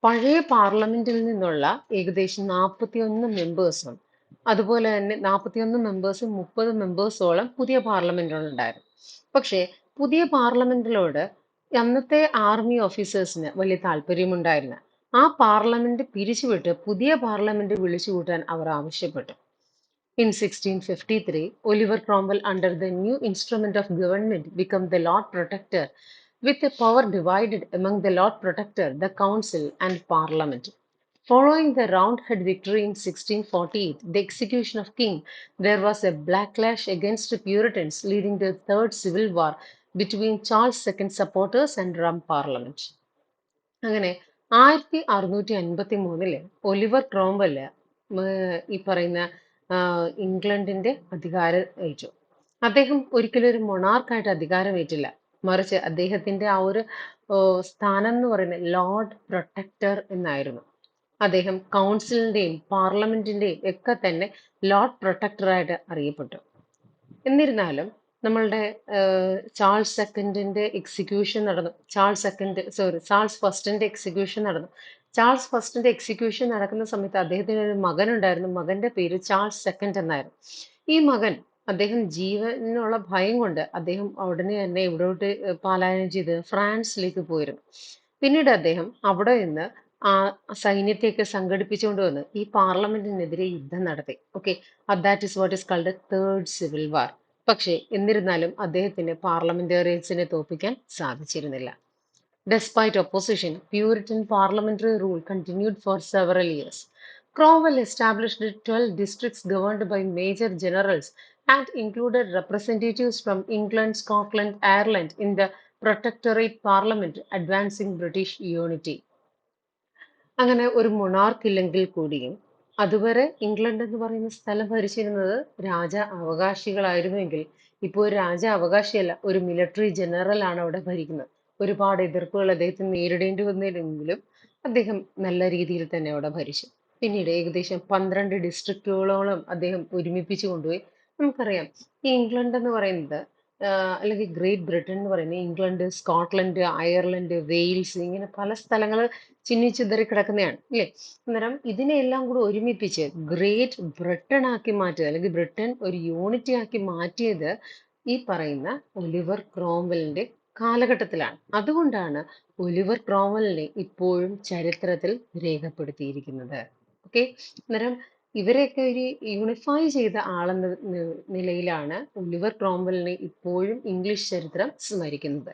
പഴയ പാർലമെന്റിൽ നിന്നുള്ള ഏകദേശം 41 മെമ്പേഴ്സും അതുപോലെ തന്നെ 41 മെമ്പേഴ്സും 30 മെമ്പേഴ്സോളം പുതിയ പാർലമെന്റിലുണ്ടായിരുന്നു. പക്ഷേ പുതിയ പാർലമെന്റിലോട് അന്നത്തെ ആർമി ഓഫീസേഴ്സിന് വലിയ താല്പര്യമുണ്ടായിരുന്നു. ആ പാർലമെന്റ് പിരിച്ചുവിട്ട് പുതിയ പാർലമെന്റ് വിളിച്ചു കൂട്ടാൻ അവർ ആവശ്യപ്പെട്ടു. In 1653, Oliver Cromwell, under the new instrument of government, became the Lord Protector, with the power divided among the Lord Protector, the Council, and Parliament. Following the Roundhead victory in 1648, the execution of King, there was a backlash against the Puritans, leading to the Third Civil War between Charles II supporters and Rump Parliament. അങ്ങനെ 1653 Oliver ക്രോംവെല് ഈ പറയുന്ന ഇംഗ്ലണ്ടിന്റെ അധികാരം ഏറ്റു. അദ്ദേഹം ഒരിക്കലും ഒരു മൊണാർക്കായിട്ട് അധികാരമേറ്റില്ല. മറിച്ച് അദ്ദേഹത്തിന്റെ ആ ഒരു സ്ഥാനം എന്ന് പറയുന്നത് ലോർഡ് പ്രൊട്ടക്ടർ എന്നായിരുന്നു. അദ്ദേഹം കൗൺസിലിന്റെയും പാർലമെന്റിന്റെയും ഒക്കെ തന്നെ ലോർഡ് പ്രൊട്ടക്ടറായിട്ട് അറിയപ്പെട്ടു. എന്നിരുന്നാലും നമ്മളുടെ ചാൾസ് സെക്കൻഡിന്റെ എക്സിക്യൂഷൻ നടന്നു. ചാൾസ് ഫസ്റ്റിന്റെ എക്സിക്യൂഷൻ നടന്നു. ചാൾസ് ഫസ്റ്റിന്റെ എക്സിക്യൂഷൻ നടക്കുന്ന സമയത്ത് അദ്ദേഹത്തിന് ഒരു മകനുണ്ടായിരുന്നു. മകന്റെ പേര് ചാൾസ് സെക്കൻഡ് എന്നായിരുന്നു. ഈ മകൻ അദ്ദേഹം ജീവനുള്ള ഭയം കൊണ്ട് അദ്ദേഹം ഉടനെ തന്നെ ഇവിടോട്ട് പലായനം ചെയ്ത് ഫ്രാൻസിലേക്ക് പോയിരുന്നു. പിന്നീട് അദ്ദേഹം അവിടെ നിന്ന് ആ സൈന്യത്തെയൊക്കെ സംഘടിപ്പിച്ചുകൊണ്ട് വന്ന് ഈ പാർലമെന്റിനെതിരെ യുദ്ധം നടത്തി. Okay, that is what is called third civil വാർ. പക്ഷേ എന്നിരുന്നാലും അദ്ദേഹത്തിന് പാർലമെന്റേറിയൻസിനെ തോൽപ്പിക്കാൻ സാധിച്ചിരുന്നില്ല. Despite opposition, Puritan parliamentary rule continued for several years. Cromwell established 12 districts governed by major generals and included representatives from England, Scotland, Ireland in the Protectorate Parliament, advancing British unity. അങ്ങനെ ഒരു monarch ഇല്ലെങ്കിൽ കൂടിയും അതുവരെ England എന്ന് പറയുന്ന സ്ഥലം ഭരിച്ചിരുന്നത് രാജ അവകാശികളായിരുന്നുവെങ്കിൽ ഇപ്പോൾ ഒരു രാജ അവകാശിയല്ല, ഒരു മിലിറ്ററി ജനറൽ ആണ് അവിടെ ഭരിക്കുന്നത്. ഒരുപാട് എതിർപ്പുകൾ അദ്ദേഹത്തിന് നേരിടേണ്ടി വന്നിരുന്നെങ്കിലും അദ്ദേഹം നല്ല രീതിയിൽ തന്നെ അവിടെ ഭരിച്ചു. പിന്നീട് ഏകദേശം 12 ഡിസ്ട്രിക്റ്റുകളോളം അദ്ദേഹം ഒരുമിപ്പിച്ചു കൊണ്ടുപോയി. നമുക്കറിയാം, ഈ ഇംഗ്ലണ്ട് എന്ന് പറയുന്നത് അല്ലെങ്കിൽ ഗ്രേറ്റ് ബ്രിട്ടൻ എന്ന് പറയുന്നത് ഇംഗ്ലണ്ട്, സ്കോട്ട്ലൻഡ്, അയർലൻഡ്, വെയിൽസ് ഇങ്ങനെ പല സ്ഥലങ്ങൾ ചിന്നിച്ചിതറി കിടക്കുന്നതാണ് അല്ലേ? അന്നേരം ഇതിനെയെല്ലാം കൂടി ഒരുമിപ്പിച്ച് ഗ്രേറ്റ് ബ്രിട്ടൻ ആക്കി മാറ്റിയത്, അല്ലെങ്കിൽ ബ്രിട്ടൻ ഒരു യൂണിറ്റി ആക്കി മാറ്റിയത് ഈ പറയുന്ന ഒലിവർ ക്രോംവെലിന്റെ കാലഘട്ടത്തിലാണ്. അതുകൊണ്ടാണ് ഒലിവർ ക്രോംവെലിനെ ഇപ്പോഴും ചരിത്രത്തിൽ രേഖപ്പെടുത്തിയിരിക്കുന്നത്. ഓക്കെ, അന്നേരം ഇവരെയൊക്കെ ഒരു യൂണിഫൈ ചെയ്ത ആളെന്ന നിലയിലാണ് ഒലിവർ ക്രോംവെലിനെ ഇപ്പോഴും ഇംഗ്ലീഷ് ചരിത്രം സ്മരിക്കുന്നത്.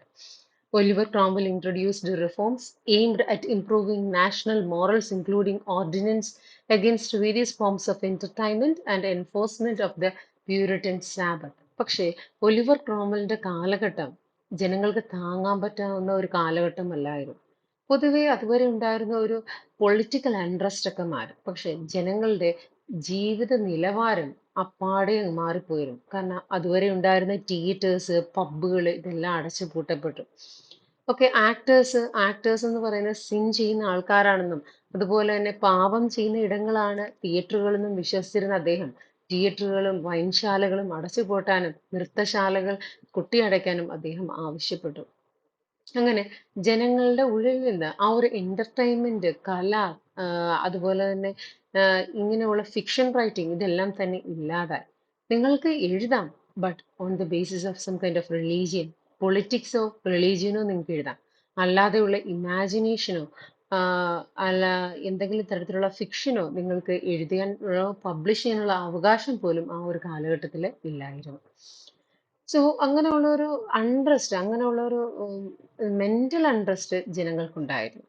Oliver Cromwell introduced reforms aimed at improving national morals, including ordinance against various forms of entertainment and enforcement of the Puritan Sabbath. പക്ഷേ ഒലിവർ ക്രോംവെലിന്റെ കാലഘട്ടം ജനങ്ങൾക്ക് താങ്ങാൻ പറ്റാവുന്ന ഒരു കാലഘട്ടമല്ലായിരുന്നു. പൊതുവെ അതുവരെ ഉണ്ടായിരുന്ന ഒരു പൊളിറ്റിക്കൽ അൺട്രസ്റ്റ് ഒക്കെ മാറി. പക്ഷെ ജനങ്ങളുടെ ജീവിത നിലവാരം അപ്പാടെ മാറിപ്പോയിരുന്നു. കാരണം അതുവരെ ഉണ്ടായിരുന്ന തിയേറ്റേഴ്സ്, പബ്ബുകൾ ഇതെല്ലാം അടച്ചു പൂട്ടപ്പെട്ടു. ഓക്കെ, ആക്ടേഴ്സ് എന്ന് പറയുന്നത് സിൻ ചെയ്യുന്ന ആൾക്കാരാണെന്നും അതുപോലെ തന്നെ പാപം ചെയ്യുന്ന ഇടങ്ങളാണ് തിയേറ്ററുകളെന്നും വിശ്വസിച്ചിരുന്ന അദ്ദേഹം തിയേറ്ററുകളും വൈൻശാലകളും അടച്ചുപൂട്ടാനും നൃത്തശാലകൾ കൊട്ടിയടയ്ക്കാനും അദ്ദേഹം ആവശ്യപ്പെട്ടു. അങ്ങനെ ജനങ്ങളുടെ ഉള്ളിൽ നിന്ന് ആ ഒരു എന്റർടൈൻമെന്റ്, കല, അതുപോലെ തന്നെ ഇങ്ങനെയുള്ള ഫിക്ഷൻ റൈറ്റിംഗ് ഇതെല്ലാം തന്നെ ഇല്ലാതായി. നിങ്ങൾക്ക് എഴുതാം, but on the basis of some kind of religion, പൊളിറ്റിക്സോ റിലീജിയനോ നിങ്ങൾക്ക് എഴുതാം. അല്ലാതെയുള്ള ഇമാജിനേഷനോ അല്ല എന്തെങ്കിലും തരത്തിലുള്ള ഫിക്ഷനോ നിങ്ങൾക്ക് എഴുതാനോ പബ്ലിഷ് ചെയ്യാനുള്ള അവകാശം പോലും ആ ഒരു കാലഘട്ടത്തിൽ ഇല്ലായിരുന്നു. സോ അങ്ങനെയുള്ള ഒരു അൺട്രസ്റ്റ്, അങ്ങനെയുള്ള ഒരു മെന്റൽ അൺട്രസ്റ്റ് ജനങ്ങൾക്കുണ്ടായിരുന്നു.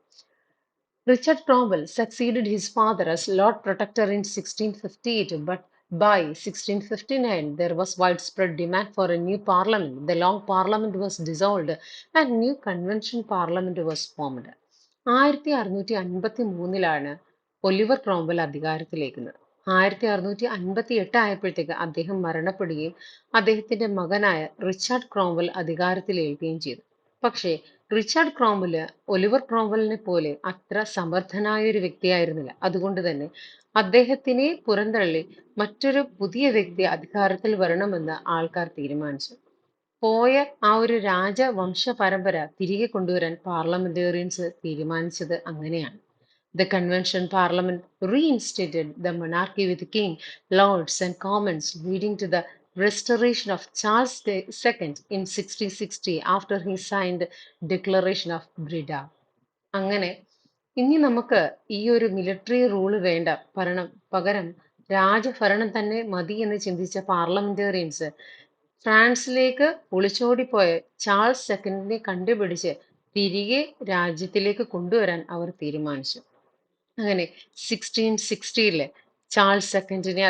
Richard Cromwell succeeded his father as Lord Protector in 1658, but by 1659 there was widespread demand for a new parliament. The Long Parliament was dissolved and new Convention Parliament was formed. 1653 Oliver Cromwell അധികാരത്തിലേക്കുന്നത്. 1658 ആയപ്പോഴത്തേക്ക് അദ്ദേഹം മരണപ്പെടുകയും അദ്ദേഹത്തിന്റെ മകനായ Richard Cromwell അധികാരത്തിലേൽക്കുകയും ചെയ്തു. പക്ഷേ Richard ക്രോംവെല് Oliver ക്രോംവെലിനെ പോലെ അത്ര സമർത്ഥനായ ഒരു വ്യക്തിയായിരുന്നില്ല. അതുകൊണ്ട് തന്നെ അദ്ദേഹത്തിനെ പുറന്തള്ളി മറ്റൊരു പുതിയ വ്യക്തി അധികാരത്തിൽ വരണമെന്ന് ആൾക്കാർ തീരുമാനിച്ചു. പോയ ആ ഒരു രാജവംശ പരമ്പര തിരികെ കൊണ്ടുവരാൻ പാർലമെന്റേറിയൻസ് തീരുമാനിച്ചത് അങ്ങനെയാണ്. The Convention Parliament reinstated the monarchy with king, lords, and commons, leading to the restoration of Charles II in 1660 after he signed Declaration of Breda. അങ്ങനെ ഇനി നമുക്ക് ഈ ഒരു മിലിറ്ററി റൂള് വേണ്ട, പകരം രാജഭരണം തന്നെ മതി എന്ന് ചിന്തിച്ച പാർലമെന്റേറിയൻസ് ഫ്രാൻസിലേക്ക് ഒളിച്ചോടിപ്പോയ ചാൾസ് സെക്കൻഡിനെ കണ്ടുപിടിച്ച് തിരികെ രാജ്യത്തിലേക്ക് കൊണ്ടുവരാൻ അവർ തീരുമാനിച്ചു. അങ്ങനെ 1660 ചാൾസ് സെക്കൻഡിനെ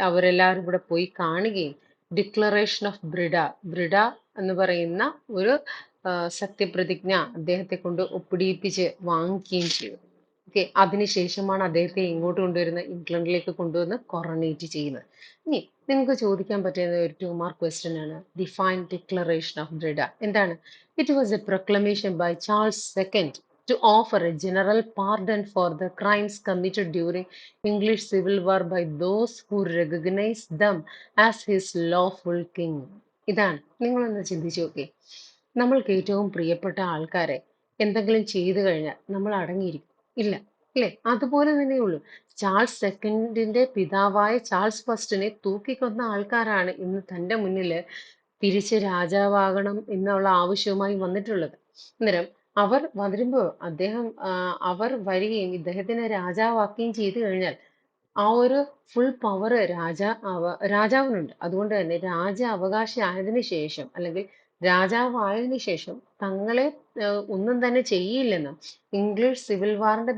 അവരെല്ലാവരും കൂടെ പോയി കാണുകയും ഡിക്ലറേഷൻ ഓഫ് ബ്രിഡ എന്ന് പറയുന്ന ഒരു സത്യപ്രതിജ്ഞ അദ്ദേഹത്തെ കൊണ്ട് ഒപ്പിടിയിപ്പിച്ച് വാങ്ങിക്കുകയും ചെയ്തു. ഓക്കെ, അതിനുശേഷമാണ് അദ്ദേഹത്തെ ഇങ്ങോട്ട് കൊണ്ടുവരുന്നത്, ഇംഗ്ലണ്ടിലേക്ക് കൊണ്ടുവന്ന് കൊറോണേറ്റ് ചെയ്യുന്നത്. ഇനി നിങ്ങൾക്ക് ചോദിക്കാൻ പറ്റുന്ന ഒരു 2 മാർക്ക് ക്വസ്റ്റ്യൻ ആണ്, ഡിഫൈൻ ഡിക്ലറേഷൻ ഓഫ് ബ്രിഡ എന്താണ്? It was a proclamation by Charles second to offer a general pardon for the crimes committed during English Civil War by those who recognized them as his lawful king. ഇതാണ്, നിങ്ങളൊന്ന് ചിന്തിച്ചു നോക്കേ, നമ്മൾക്ക് ഏറ്റവും പ്രിയപ്പെട്ട ആൾക്കാരെ എന്തെങ്കിലും ചെയ്തു കഴിഞ്ഞാൽ നമ്മൾ അടങ്ങിയിരിക്കും? ഇല്ല, ഇല്ലേ? അതുപോലെ തന്നെയുള്ളൂ. ചാൾസ് സെക്കൻഡിന്റെ പിതാവായ ചാൾസ് ഫസ്റ്റിനെ തൂക്കിക്കൊന്ന ആൾക്കാരാണ് ഇന്ന് തന്റെ മുന്നില് തിരിച്ച് രാജാവാകണം എന്നുള്ള ആവശ്യവുമായി വന്നിട്ടുള്ളത്. അന്നേരം അവർ വരുമ്പോ അവർ വരികയും ഇദ്ദേഹത്തിനെ രാജാവാക്കുകയും ചെയ്തു കഴിഞ്ഞാൽ ആ ഒരു ഫുൾ പവർ രാജാവിനുണ്ട്. അതുകൊണ്ട് തന്നെ അവകാശി ആയതിനു ശേഷം, അല്ലെങ്കിൽ രാജാവായതിനു ശേഷം തങ്ങളെ ഒന്നും തന്നെ ചെയ്യില്ലെന്നും, ഇംഗ്ലീഷ് സിവിൽ വാറിന്റെ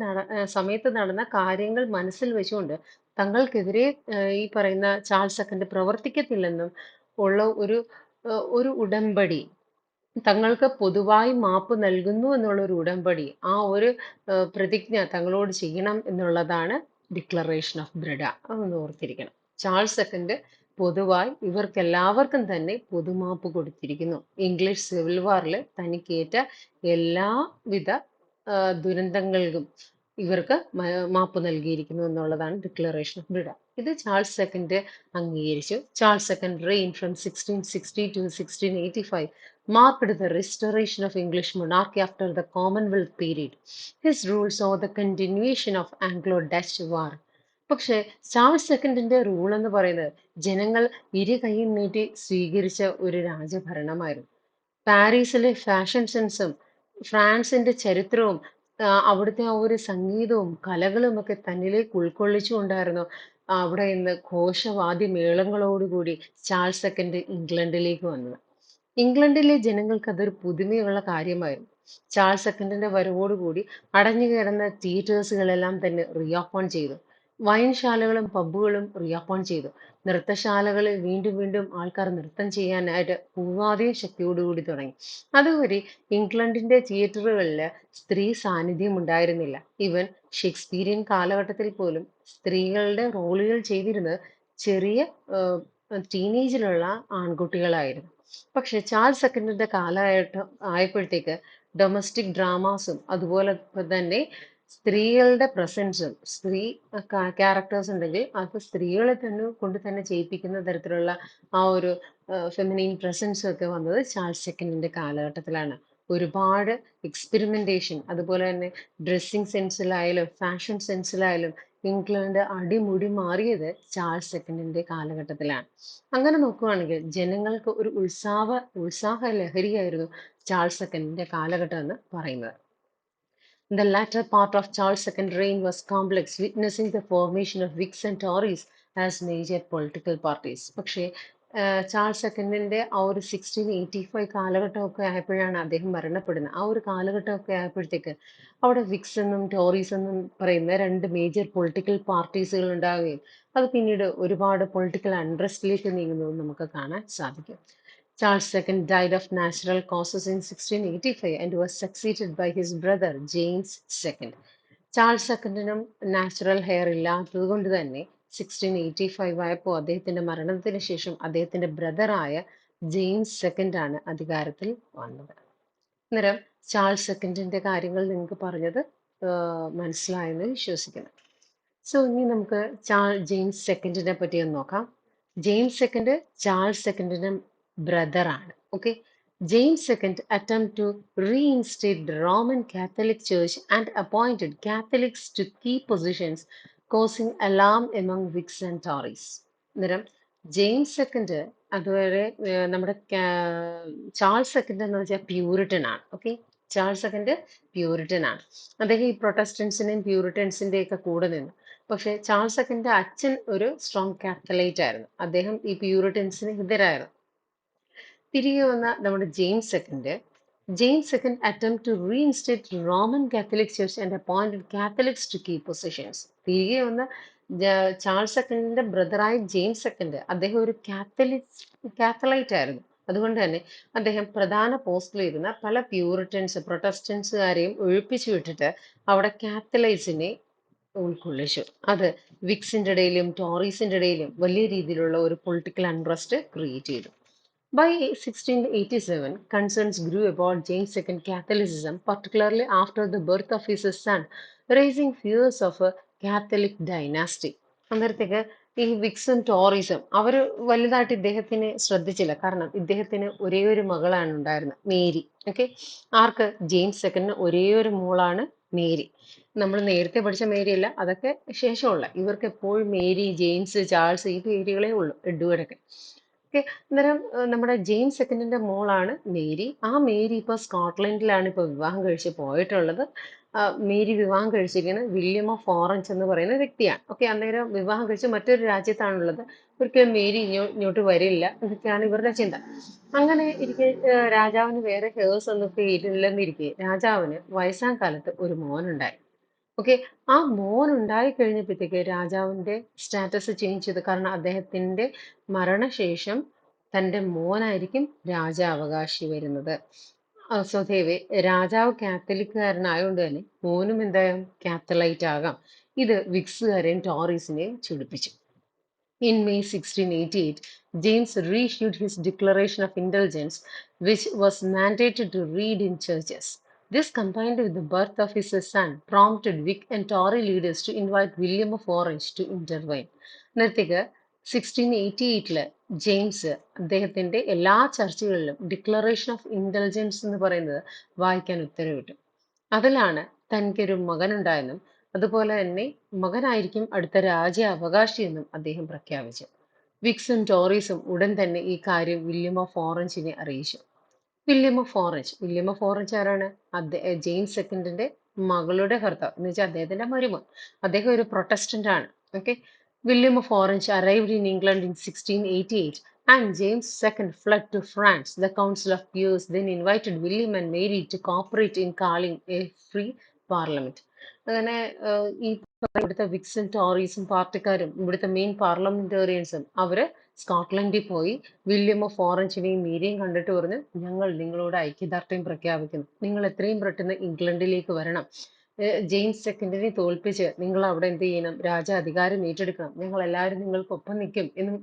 സമയത്ത് നടന്ന കാര്യങ്ങൾ മനസ്സിൽ വെച്ചുകൊണ്ട് തങ്ങൾക്കെതിരെ ഈ പറയുന്ന ചാൾസ് സെക്കൻഡ് പ്രവർത്തിക്കത്തില്ലെന്നും ഉള്ള ഒരു ഉടമ്പടി, തങ്ങൾക്ക് പൊതുവായി മാപ്പ് നൽകുന്നു എന്നുള്ള ഒരു ഉടമ്പടി, ആ ഒരു പ്രതിജ്ഞ തങ്ങളോട് ചെയ്യണം എന്നുള്ളതാണ് ഡിക്ലറേഷൻ ഓഫ് ബ്രിഡ. അതൊന്ന് ഓർത്തിരിക്കണം. ചാൾസ് സെക്കൻഡ് പൊതുവായി ഇവർക്കെല്ലാവർക്കും തന്നെ പൊതുമാപ്പ് കൊടുത്തിരിക്കുന്നു. ഇംഗ്ലീഷ് സിവിൽ വാറിൽ തനിക്കേറ്റ എല്ലാവിധ ദുരന്തങ്ങൾക്കും ഇവർക്ക് മാപ്പ് നൽകിയിരിക്കുന്നു എന്നുള്ളതാണ് ഡിക്ലറേഷൻ ഓഫ് ബ്രിഡ. ഇത് ചാൾസ് സെക്കൻഡ് അംഗീകരിച്ചു. Charles second reign from 1660 to 1685 marked the restoration of English monarchy after the Commonwealth period. His rule saw the continuation of Anglo-Dutch war. പക്ഷേ ചാൾസ് സെക്കൻഡിന്റെ റൂൾ എന്ന് പറയുന്നത് ജനങ്ങൾ ഇരു കൈയും നീട്ടി സ്വീകരിച്ച ഒരു രാജഭരണമായിരുന്നു. പാരീസിലെ ഫാഷൻ സെൻസും ഫ്രാൻസിന്റെ ചരിത്രവും അവിടുത്തെ ആ ഒരു സംഗീതവും കലകളും ഒക്കെ തന്നിലേക്ക് ഉൾക്കൊള്ളിച്ചുകൊണ്ടായിരുന്നു അവിടെ നിന്ന് ഘോഷവാദ്യ മേളങ്ങളോടുകൂടി ചാൾസ് സെക്കൻഡ് ഇംഗ്ലണ്ടിലേക്ക് വന്നത്. ഇംഗ്ലണ്ടിലെ ജനങ്ങൾക്ക് അതൊരു പുതുമയുള്ള കാര്യമായിരുന്നു. ചാൾസ് സെക്കൻഡിന്റെ വരവോടുകൂടി അടഞ്ഞുകിടന്ന തിയേറ്റേഴ്സുകളെല്ലാം തന്നെ റീഓപ്പൺ ചെയ്തു. വൈൻശാലകളും പബ്ബുകളും റീഓപ്പൺ ചെയ്തു. നൃത്തശാലകളിൽ വീണ്ടും വീണ്ടും ആൾക്കാർ നൃത്തം ചെയ്യാനായിട്ട് പൂർവാധികം ശക്തിയോടുകൂടി തുടങ്ങി. അതുവരെ ഇംഗ്ലണ്ടിന്റെ തിയേറ്ററുകളിൽ സ്ത്രീ സാന്നിധ്യം ഉണ്ടായിരുന്നില്ല. ഈവൻ ഷേക്സ്പീരിയൻ കാലഘട്ടത്തിൽ പോലും സ്ത്രീകളുടെ റോളുകൾ ചെയ്തിരുന്നത് ചെറിയ ടീനേജിലുള്ള ആൺകുട്ടികളായിരുന്നു. പക്ഷെ ചാൾസ് സെക്കൻഡിന്റെ കാലഘട്ടം ആയപ്പോഴത്തേക്ക് ഡൊമസ്റ്റിക് ഡ്രാമാസും അതുപോലെ തന്നെ സ്ത്രീകളുടെ പ്രസൻസും, സ്ത്രീ ക്യാരക്ടേഴ്സ് ഉണ്ടെങ്കിൽ അത് സ്ത്രീകളെ കൊണ്ട് തന്നെ ചെയ്യിപ്പിക്കുന്ന തരത്തിലുള്ള ആ ഒരു ഫെമിനൈൻ പ്രസൻസും ഒക്കെ വന്നത് ചാൾസ് സെക്കൻഡിന്റെ കാലഘട്ടത്തിലാണ്. ഒരുപാട് എക്സ്പെരിമെന്റേഷൻ, അതുപോലെ തന്നെ ഡ്രസ്സിങ് സെൻസിലായാലും ഫാഷൻ സെൻസിലായാലും ഇംഗ്ലണ്ട് അടിമുടി മാറിയത് ചാൾസ് സെക്കൻഡിന്റെ കാലഘട്ടത്തിലാണ്. അങ്ങനെ നോക്കുകയാണെങ്കിൽ ജനങ്ങൾക്ക് ഒരു ഉത്സാഹ ലഹരിയായിരുന്നു ചാൾസ് സെക്കൻഡിന്റെ കാലഘട്ടം എന്ന് പറയുന്നത്. The latter part of Charles' second reign was complex, witnessing the formation of Whigs and Tories as major political parties. പക്ഷേ ചാൾസ് സെക്കൻഡിന്റെ ആ ഒരു 1685 കാലഘട്ടമൊക്കെ ആയപ്പോഴാണ് അദ്ദേഹം മരണപ്പെടുന്നത്. ആ ഒരു കാലഘട്ടമൊക്കെ ആയപ്പോഴത്തേക്ക് അവിടെ വിക്സ് എന്നും ടോറീസ് എന്നും പറയുന്ന രണ്ട് മേജർ പൊളിറ്റിക്കൽ പാർട്ടീസുകൾ ഉണ്ടാവുകയും അത് പിന്നീട് ഒരുപാട് പൊളിറ്റിക്കൽ അൺറസ്റ്റിലേക്ക് നീങ്ങുന്നതും നമുക്ക് കാണാൻ സാധിക്കും. Charles II died of natural causes in 1685 and was succeeded by his brother James II. Charles സെക്കൻഡിനും നാച്ചുറൽ ഹെയർ ഇല്ലാത്തത് കൊണ്ട് തന്നെ 1685 ആയപ്പോൾ അദ്ദേഹത്തിന്റെ മരണത്തിന് ശേഷം അദ്ദേഹത്തിന്റെ ബ്രദറായ ജെയിംസ് സെക്കൻഡ് ആണ് അധികാരത്തിൽ വന്നത്. അന്നേരം ചാൾസ് സെക്കൻഡിന്റെ കാര്യങ്ങൾ നിങ്ങൾക്ക് പറഞ്ഞത് മനസ്സിലായെന്ന് വിശ്വസിക്കുന്നു. സോ ഇനി നമുക്ക് ജെയിംസ് സെക്കൻഡിനെ പറ്റി ഒന്ന് നോക്കാം. ജെയിംസ് സെക്കൻഡ് ചാൾസ് സെക്കൻഡിന്റെ ബ്രദറാണ്. Okay, James II attempted to reinstate the Roman Catholic Church and appointed Catholics to key positions, causing alarm among Whigs and Tories. അന്നേരം ജെയിംസ് സെക്കൻഡ് അതുവരെ നമ്മുടെ ചാൾസ് സെക്കൻഡ് എന്ന് വെച്ചാൽ പ്യൂരിറ്റൻ ആണ്. ഓക്കെ, ചാൾസ് സെക്കൻഡ് പ്യൂരിറ്റൻ ആണ്. അദ്ദേഹം ഈ പ്രൊട്ടസ്റ്റൻസിന്റെയും പ്യൂരിറ്റൻസിന്റെയും ഒക്കെ കൂടെ നിന്നു. പക്ഷെ ചാൾസ് സെക്കൻഡിന്റെ അച്ഛൻ ഒരു സ്ട്രോങ് കാത്തലൈറ്റ് ആയിരുന്നു. അദ്ദേഹം ഈ പ്യൂരിറ്റൻസിന് എതിരായിരുന്നു. തിരികെ വന്ന നമ്മുടെ James second attempt to reinstate Roman Catholic Church and appointed Catholics to key positions. തിരികെ വന്ന ചാൾസ് സെക്കൻഡിന്റെ ബ്രദറായ ജെയിംസ് സെക്കൻഡ് അദ്ദേഹം ഒരു കാത്തലൈറ്റ് ആയിരുന്നു. അതുകൊണ്ട് തന്നെ അദ്ദേഹം പ്രധാന പോസ്റ്റിലിരുന്ന പല പ്രൊട്ടസ്റ്റന്റ്സുകാരെയും ഒഴിപ്പിച്ചു വിട്ടിട്ട് അവിടെ കാത്തലൈറ്റ്സിനെ ഉൾക്കൊള്ളിച്ചു. അത് വിക്സിന്റെ ഇടയിലും ടോറീസിന്റെ ഇടയിലും വലിയ രീതിയിലുള്ള ഒരു പൊളിറ്റിക്കൽ അൺറസ്റ്റ് ക്രിയേറ്റ് ചെയ്തു. By 1687, concerns grew about James II Catholicism, particularly after the birth of his son, raising fears of a Catholic dynasty. അന്നേരത്തേക്ക് ഈ വിക്സും ടോറീസും അവർ വലുതായിട്ട് ഇദ്ദേഹത്തിന് ശ്രദ്ധിച്ചില്ല. കാരണം ഇദ്ദേഹത്തിന് ഒരേ ഒരു മകളാണ് ഉണ്ടായിരുന്നത്, മേരി. ഓക്കെ, ആർക്ക്? ജെയിംസ് സെക്കൻഡിന് ഒരേ ഒരു മോളാണ് മേരി. നമ്മൾ നേരത്തെ പഠിച്ച മേരി അല്ല, അതൊക്കെ ശേഷമുള്ള. ഇവർക്ക് എപ്പോഴും മേരി, ജെയിംസ്, ചാൾസ് ഈ പേരുകളേ ഉള്ളൂ, എഡ്വേർഡൊക്കെ. ഓക്കെ, അന്നേരം നമ്മുടെ ജെയിംസ് സെക്കൻഡിന്റെ മോളാണ് മേരി. ആ മേരി ഇപ്പൊ സ്കോട്ട്ലൻഡിലാണ് ഇപ്പൊ വിവാഹം കഴിച്ച് പോയിട്ടുള്ളത്. മേരി വിവാഹം കഴിച്ചിരിക്കുന്നത് വില്യം ഓഫ് ഓറഞ്ച് എന്ന് പറയുന്ന വ്യക്തിയാണ്. ഓക്കെ, അന്നേരം വിവാഹം കഴിച്ച് മറ്റൊരു രാജ്യത്താണുള്ളത്. ഒരിക്കലും മേരി ഇങ്ങോട്ട് വരില്ല എന്നൊക്കെയാണ് ഇവരുടെ ചിന്ത. അങ്ങനെ ഇരിക്കെ രാജാവിന് വേറെ ഹേഴ്സ് ഒന്നും ഇല്ലെന്നിരിക്കെ രാജാവിന് വയസ്സാം കാലത്ത് ഒരു മോനുണ്ടായി. ഓക്കെ, ആ മോൻ ഉണ്ടായി കഴിഞ്ഞപ്പോഴത്തേക്ക് രാജാവിന്റെ സ്റ്റാറ്റസ് ചേഞ്ച് ചെയ്തു. കാരണം അദ്ദേഹത്തിന്റെ മരണശേഷം തന്റെ മോനായിരിക്കും രാജാവകാശി വരുന്നത്. സ്വദേവേ രാജാവ് കാത്തലിക്കുകാരനായതുകൊണ്ട് തന്നെ മോനും എന്തായാലും കാത്തലൈറ്റ് ആകാം. ഇത് വിക്സുകാരെയും ടോറീസിനെയും ചൊടിപ്പിച്ചു. In May 1688, James reissued his Declaration of Indulgence, which was mandated to read in churches. This, combined with the birth of his son, prompted Whig and Tory leaders to invite William of Orange to intervene. അന്നേരത്തേക്ക് 1688 James അദ്ദേഹത്തിന്റെ എല്ലാ ചർച്ചകളിലും declaration of ഇൻഡൽജൻസ് എന്ന് പറയുന്നത് വായിക്കാൻ ഉത്തരവിട്ടു. അതിലാണ് തനിക്കൊരു മകനുണ്ടായെന്നും അതുപോലെ തന്നെ മകനായിരിക്കും അടുത്ത രാജ്യാവകാശി എന്നും അദ്ദേഹം പ്രഖ്യാപിച്ചു. വിക്സും ടോറീസും ഉടൻ തന്നെ ഈ കാര്യം വില്യം ഓഫ് ഓറഞ്ചിനെ അറിയിച്ചു. വില്യം ഓഫ് ഓറഞ്ച് ആരാണ്? ജെയിംസ് സെക്കൻഡിന്റെ മകളുടെ ഭർത്താവ് എന്ന് വെച്ചാൽ അദ്ദേഹത്തിന്റെ മരുമോൻ. അദ്ദേഹം ഒരു പ്രൊട്ടസ്റ്റന്റ് ആണ്. Okay, William of orange arrived in England in 1688 and James II fled to France. The Council of Peers then invited William and Mary to cooperate in calling a free parliament. അങ്ങനെ ഈ ഇവിടുത്തെ വിക്സും ടോറീസും പാർട്ടിക്കാരും ഇവിടുത്തെ main പാർലമെന്റേറിയൻസും അവര് സ്കോട്ട്ലൻഡിൽ പോയി William of ഓറഞ്ചിനെയും മേരിയും കണ്ടിട്ട് പറഞ്ഞു, ഞങ്ങൾ നിങ്ങളോട് ഐക്യദാർഢ്യം പ്രഖ്യാപിക്കുന്നു, നിങ്ങൾ എത്രയും പെട്ടെന്ന് ഇംഗ്ലണ്ടിലേക്ക് വരണം, ജെയിംസ് സെക്കൻഡിനെ തോൽപ്പിച്ച് നിങ്ങൾ അവിടെ എന്ത് ചെയ്യണം, അധികാരം ഏറ്റെടുക്കണം, ഞങ്ങൾ എല്ലാവരും നിങ്ങൾക്കൊപ്പം നിൽക്കും എന്നും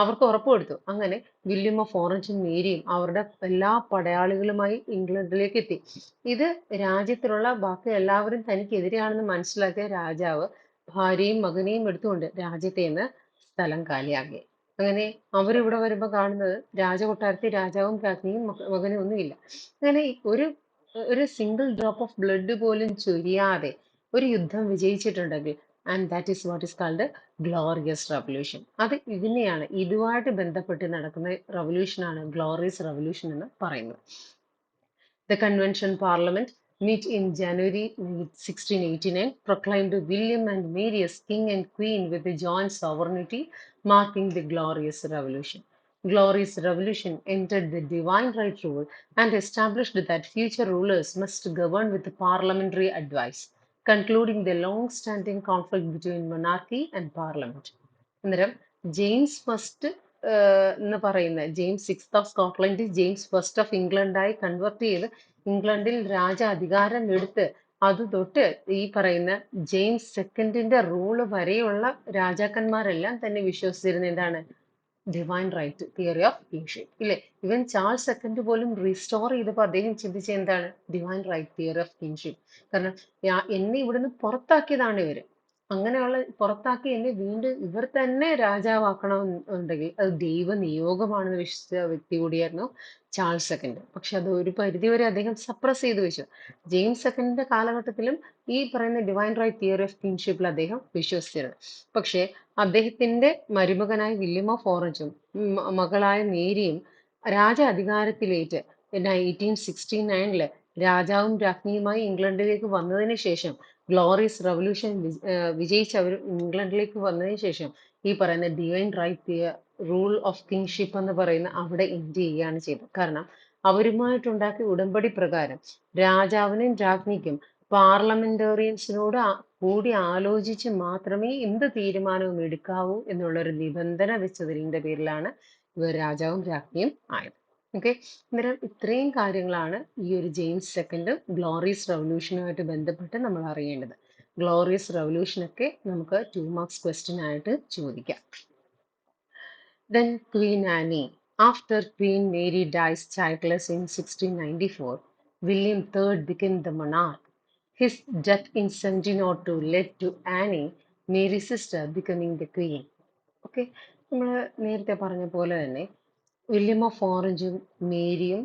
അവർക്ക് ഉറപ്പ് കൊടുത്തു. അങ്ങനെ വില്യം ഓഫ് ഓറഞ്ചും മേരിയും അവരുടെ എല്ലാ പടയാളികളുമായി ഇംഗ്ലണ്ടിലേക്ക് എത്തി. ഇത് രാജ്യത്തിലുള്ള ബാക്കി എല്ലാവരും തനിക്കെതിരെയാണെന്ന് മനസ്സിലാക്കിയ രാജാവ് ഭാര്യയും മകനെയും എടുത്തുകൊണ്ട് രാജ്യത്തെ നിന്ന് സ്ഥലം കാലിയാക്കി. അങ്ങനെ അവരിവിടെ വരുമ്പോൾ കാണുന്നത് രാജകൊട്ടാരത്തിൽ രാജാവും രാജ്ഞിയും മകനും ഒന്നുമില്ല. അങ്ങനെ ഒരു ഒരു സിംഗിൾ ഡ്രോപ്പ് ഓഫ് ബ്ലഡ് പോലും ചൊരിയാതെ ഒരു യുദ്ധം വിജയിച്ചിട്ടുണ്ടെങ്കിൽ, and that is what is called glorious revolution. അത് ഇതുമായിട്ട് ബന്ധപ്പെട്ട് നടക്കുന്ന റവല്യൂഷനാണ് ഗ്ലോറിയസ് റവല്യൂഷൻ എന്ന് പറയുന്നത്. The Convention Parliament met in January 1689, proclaimed William and Mary as king and queen with a joint sovereignty, marking the Glorious Revolution. Glorious Revolution entered the divine right rule and established that future rulers must govern with parliamentary advice, concluding the long-standing conflict between monarchy and parliament. അന്നേരം James first എന്ന് പറയുന്ന James sixth of Scotland James first of ഇംഗ്ലണ്ടായി convert ചെയ്ത് ഇംഗ്ലണ്ടിൽ അധികാരം എടുത്ത് അത് തൊട്ട് ഈ പറയുന്ന ജെയിംസ് സെക്കൻഡിന്റെ റൂള് വരെയുള്ള രാജാക്കന്മാരെല്ലാം തന്നെ വിശ്വസിച്ചിരുന്ന എന്താണ്? Divine right theory of kingship. ഇല്ലേ? ഇവൻ ചാൾസ് സെക്കൻഡ് പോലും റീസ്റ്റോർ ചെയ്തപ്പോൾ അദ്ദേഹം ചിന്തിച്ച എന്താണ്? Divine right theory of kingship. കാരണം എന്നെ ഇവിടുന്ന് പുറത്താക്കിയതാണ് ഇവര്. അങ്ങനെയുള്ള പുറത്താക്കി എന്നെ വീണ്ടും ഇവർ തന്നെ രാജാവാക്കണം എന്നുണ്ടെങ്കിൽ അത് ദൈവ നിയോഗമാണെന്ന് വിശ്വസിച്ച വ്യക്തി കൂടിയായിരുന്നു ചാൾസ് സെക്കൻഡ്. പക്ഷെ അത് ഒരു പരിധിവരെ അദ്ദേഹം സപ്രസ് ചെയ്തു വെച്ചു. ജെയിംസ് സെക്കൻഡിന്റെ കാലഘട്ടത്തിലും ഈ പറയുന്ന ഡിവൈൻ റൈറ്റ് തിയറി ഓഫ് കിങ്ഷിപ്പിൽ അദ്ദേഹം വിശ്വസിച്ചിരുന്നു. പക്ഷേ അദ്ദേഹത്തിന്റെ മരുമകനായ വില്യം ഓഫ് ഓറഞ്ചും മകളായ മേരിയും അധികാരത്തിലേറ്റ് 1869 രാജാവും രാജ്ഞിയുമായി ഇംഗ്ലണ്ടിലേക്ക് വന്നതിന് ശേഷം ഗ്ലോറിയസ് റവല്യൂഷൻ വിജയിച്ച് അവർ ഇംഗ്ലണ്ടിലേക്ക് വന്നതിന് ശേഷം ഈ പറയുന്ന divine right rule of kingship എന്ന് പറയുന്ന അവിടെ എൻഡ് ചെയ്യുകയാണ് ചെയ്തത്. കാരണം അവരുമായിട്ടുണ്ടാക്കിയ ഉടമ്പടി പ്രകാരം രാജാവിനും രാജ്ഞിക്കും പാർലമെന്റേറിയൻസിനോട് കൂടി ആലോചിച്ച് മാത്രമേ എന്ത് തീരുമാനവും എടുക്കാവൂ എന്നുള്ളൊരു നിബന്ധന വെച്ചതിന്റെ പേരിലാണ് ഇവർ രാജാവും രാജ്ഞിയും ആയത്. ഓക്കെ, അന്നേരം ഇത്രയും കാര്യങ്ങളാണ് ഈ ഒരു ജെയിംസ് സെക്കൻഡ് ഗ്ലോറിയസ് റവല്യൂഷനുമായിട്ട് ബന്ധപ്പെട്ട് നമ്മൾ അറിയേണ്ടത്. ഗ്ലോറിയസ് റവല്യൂഷനൊക്കെ നമുക്ക് 2 മാർക്സ് ക്വസ്റ്റ്യൻ ആയിട്ട് ചോദിക്കാം. Then Queen Anne. After Queen Mary dies childless in 1694, William III became the monarch. His death in 1702 led to Anne, Mary's sister, becoming the queen. Okay, നമ്മൾ നേരത്തെ പറഞ്ഞ പോലെ തന്നെ വില്യം ഓഫ് ഓറഞ്ചും മേരിയും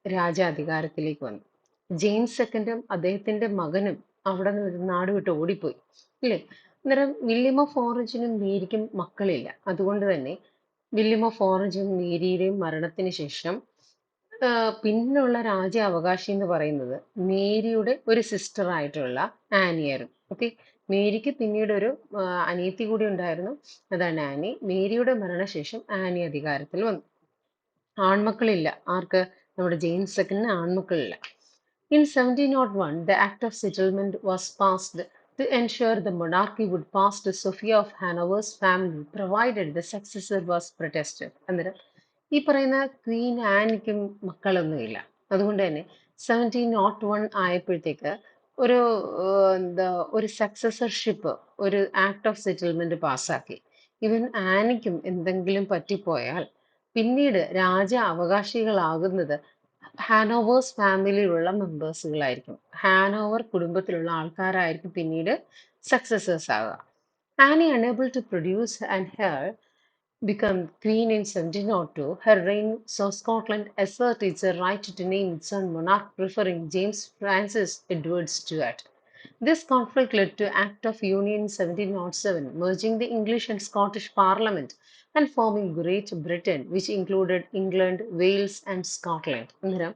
രാജാധികാരത്തിലേക്ക് വന്നു. ജെയിംസ് സെക്കൻഡും അദ്ദേഹത്തിന്റെ മകനും അവിടെ നിന്ന് നാട് വിട്ട് ഓടിപ്പോയി, ഇല്ലേ? അന്നേരം വില്യം ഓഫ് ഓറഞ്ചിനും മേരിക്കും മക്കളില്ല. അതുകൊണ്ട് തന്നെ വില്യം ഓഫ് ഓറഞ്ചും മേരിയുടെയും മരണത്തിന് ശേഷം പിന്നുള്ള രാജ്യാവകാശി എന്ന് പറയുന്നത് മേരിയുടെ ഒരു സിസ്റ്റർ ആയിട്ടുള്ള ആനിയായിരുന്നു. ഓക്കെ, മേരിക്ക് പിന്നീട് ഒരു അനിയത്തി കൂടി ഉണ്ടായിരുന്നു, അതാണ് ആനി. മേരിയുടെ മരണശേഷം ആനി അധികാരത്തിൽ വന്നു. ആൺമക്കളില്ല ആർക്ക്? നമ്മുടെ James സെക്കൻഡിന് ആൺമക്കളില്ല. In 1701, the Act of Settlement was passed to ensure the monarchy would pass to Sophia of Hanover's family, provided the successor was Protestant. അന്നേരം ഈ പറയുന്ന ക്വീൻ ആനിക്കും മക്കളൊന്നുമില്ല. അതുകൊണ്ട് തന്നെ 1701 ആയപ്പോഴത്തേക്ക് ഒരു എന്താ ഒരു സക്സസർഷിപ്പ്, ഒരു ആക്ട് ഓഫ് സെറ്റിൽമെന്റ് പാസ്സാക്കി. ഇവൻ ആനിക്കും എന്തെങ്കിലും പറ്റിപ്പോയാൽ പിന്നീട് രാജ അവകാശികളാകുന്നത് ഹാനോവേഴ്സ് ഫാമിലിയിലുള്ള മെമ്പേഴ്സുകളായിരിക്കും. ഹാനോവർ കുടുംബത്തിലുള്ള ആൾക്കാരായിരിക്കും പിന്നീട് സക്സസേഴ്സ് ആവുക. Annie unable to produce and heir become queen in 1702, her reign saw Scotland assert its right to name its own monarch, preferring James Francis Edward Stuart. This conflict led to Act of Union in 1707, merging the English and Scottish Parliament and forming Great Britain, which included England, Wales and Scotland. അന്നേരം